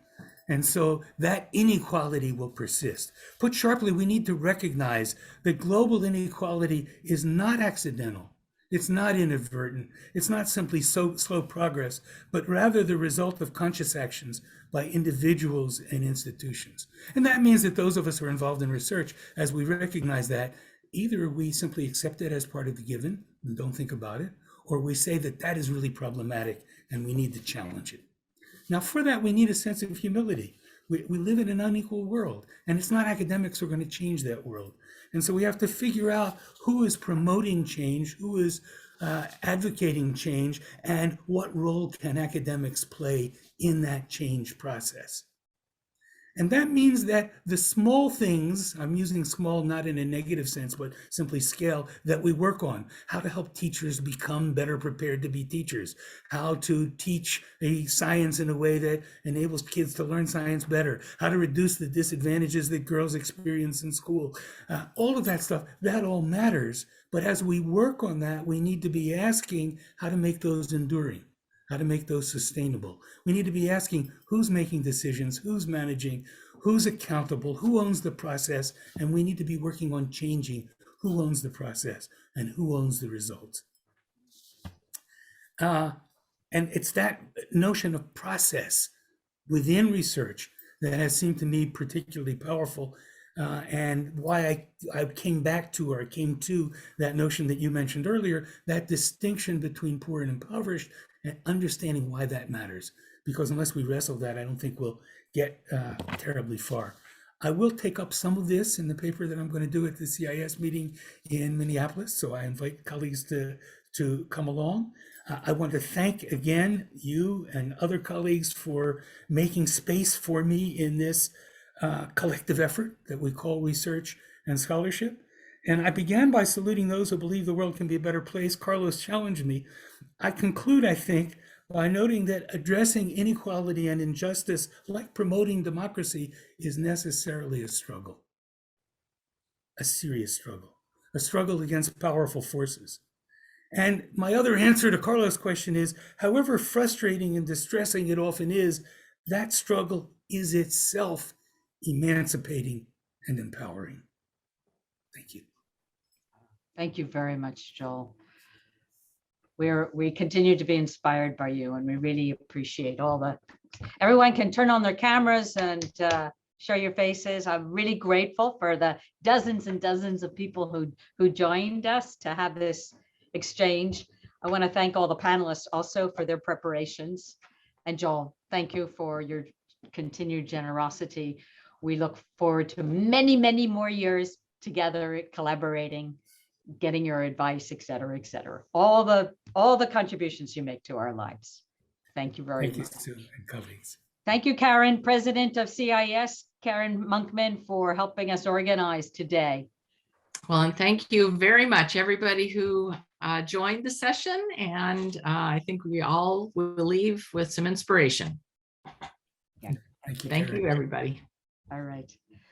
And so that inequality will persist. Put sharply, we need to recognize that global inequality is not accidental. It's not inadvertent. It's not simply slow progress, but rather the result of conscious actions by individuals and institutions. And that means that those of us who are involved in research, as we recognize that, either we simply accept it as part of the given and don't think about it, or we say that that is really problematic and we need to challenge it. Now, for that, we need a sense of humility. We live in an unequal world, and it's not academics who are going to change that world. And so we have to figure out who is promoting change, who is advocating change, and what role can academics play in that change process. And that means that the small things, I'm using small not in a negative sense, but simply scale, that we work on, how to help teachers become better prepared to be teachers, how to teach a science in a way that enables kids to learn science better, how to reduce the disadvantages that girls experience in school. All of that stuff, that all matters. But as we work on that, we need to be asking how to make those enduring, how to make those sustainable. We need to be asking who's making decisions, who's managing, who's accountable, who owns the process, and we need to be working on changing who owns the process and who owns the results. And it's that notion of process within research that has seemed to me particularly powerful, and why I came to that notion that you mentioned earlier, that distinction between poor and impoverished, and understanding why that matters. Because unless we wrestle that, I don't think we'll get terribly far. I will take up some of this in the paper that I'm going to do at the CIES meeting in Minneapolis. So I invite colleagues to come along. I want to thank again you and other colleagues for making space for me in this collective effort that we call research and scholarship. And I began by saluting those who believe the world can be a better place. Carlos challenged me. I conclude, I think, by noting that addressing inequality and injustice, like promoting democracy, is necessarily a struggle, a serious struggle, a struggle against powerful forces. And my other answer to Carlos' question is, however frustrating and distressing it often is, that struggle is itself emancipating and empowering. Thank you. Thank you very much, Joel. We continue to be inspired by you, and we really appreciate everyone can turn on their cameras and show your faces. I'm really grateful for the dozens and dozens of people who joined us to have this exchange. I want to thank all the panelists also for their preparations. And Joel, thank you for your continued generosity. We look forward to many, many more years together collaborating, getting your advice, et cetera, et cetera. All the contributions you make to our lives. Thank you very much. Thank you, Sue and colleagues. Thank you, Karen, President of CIES, Karen Monkman, for helping us organize today. Well, and thank you very much, everybody who joined the session. And I think we all will leave with some inspiration. Yeah. Thank you, Thank Karen. you, everybody. All right.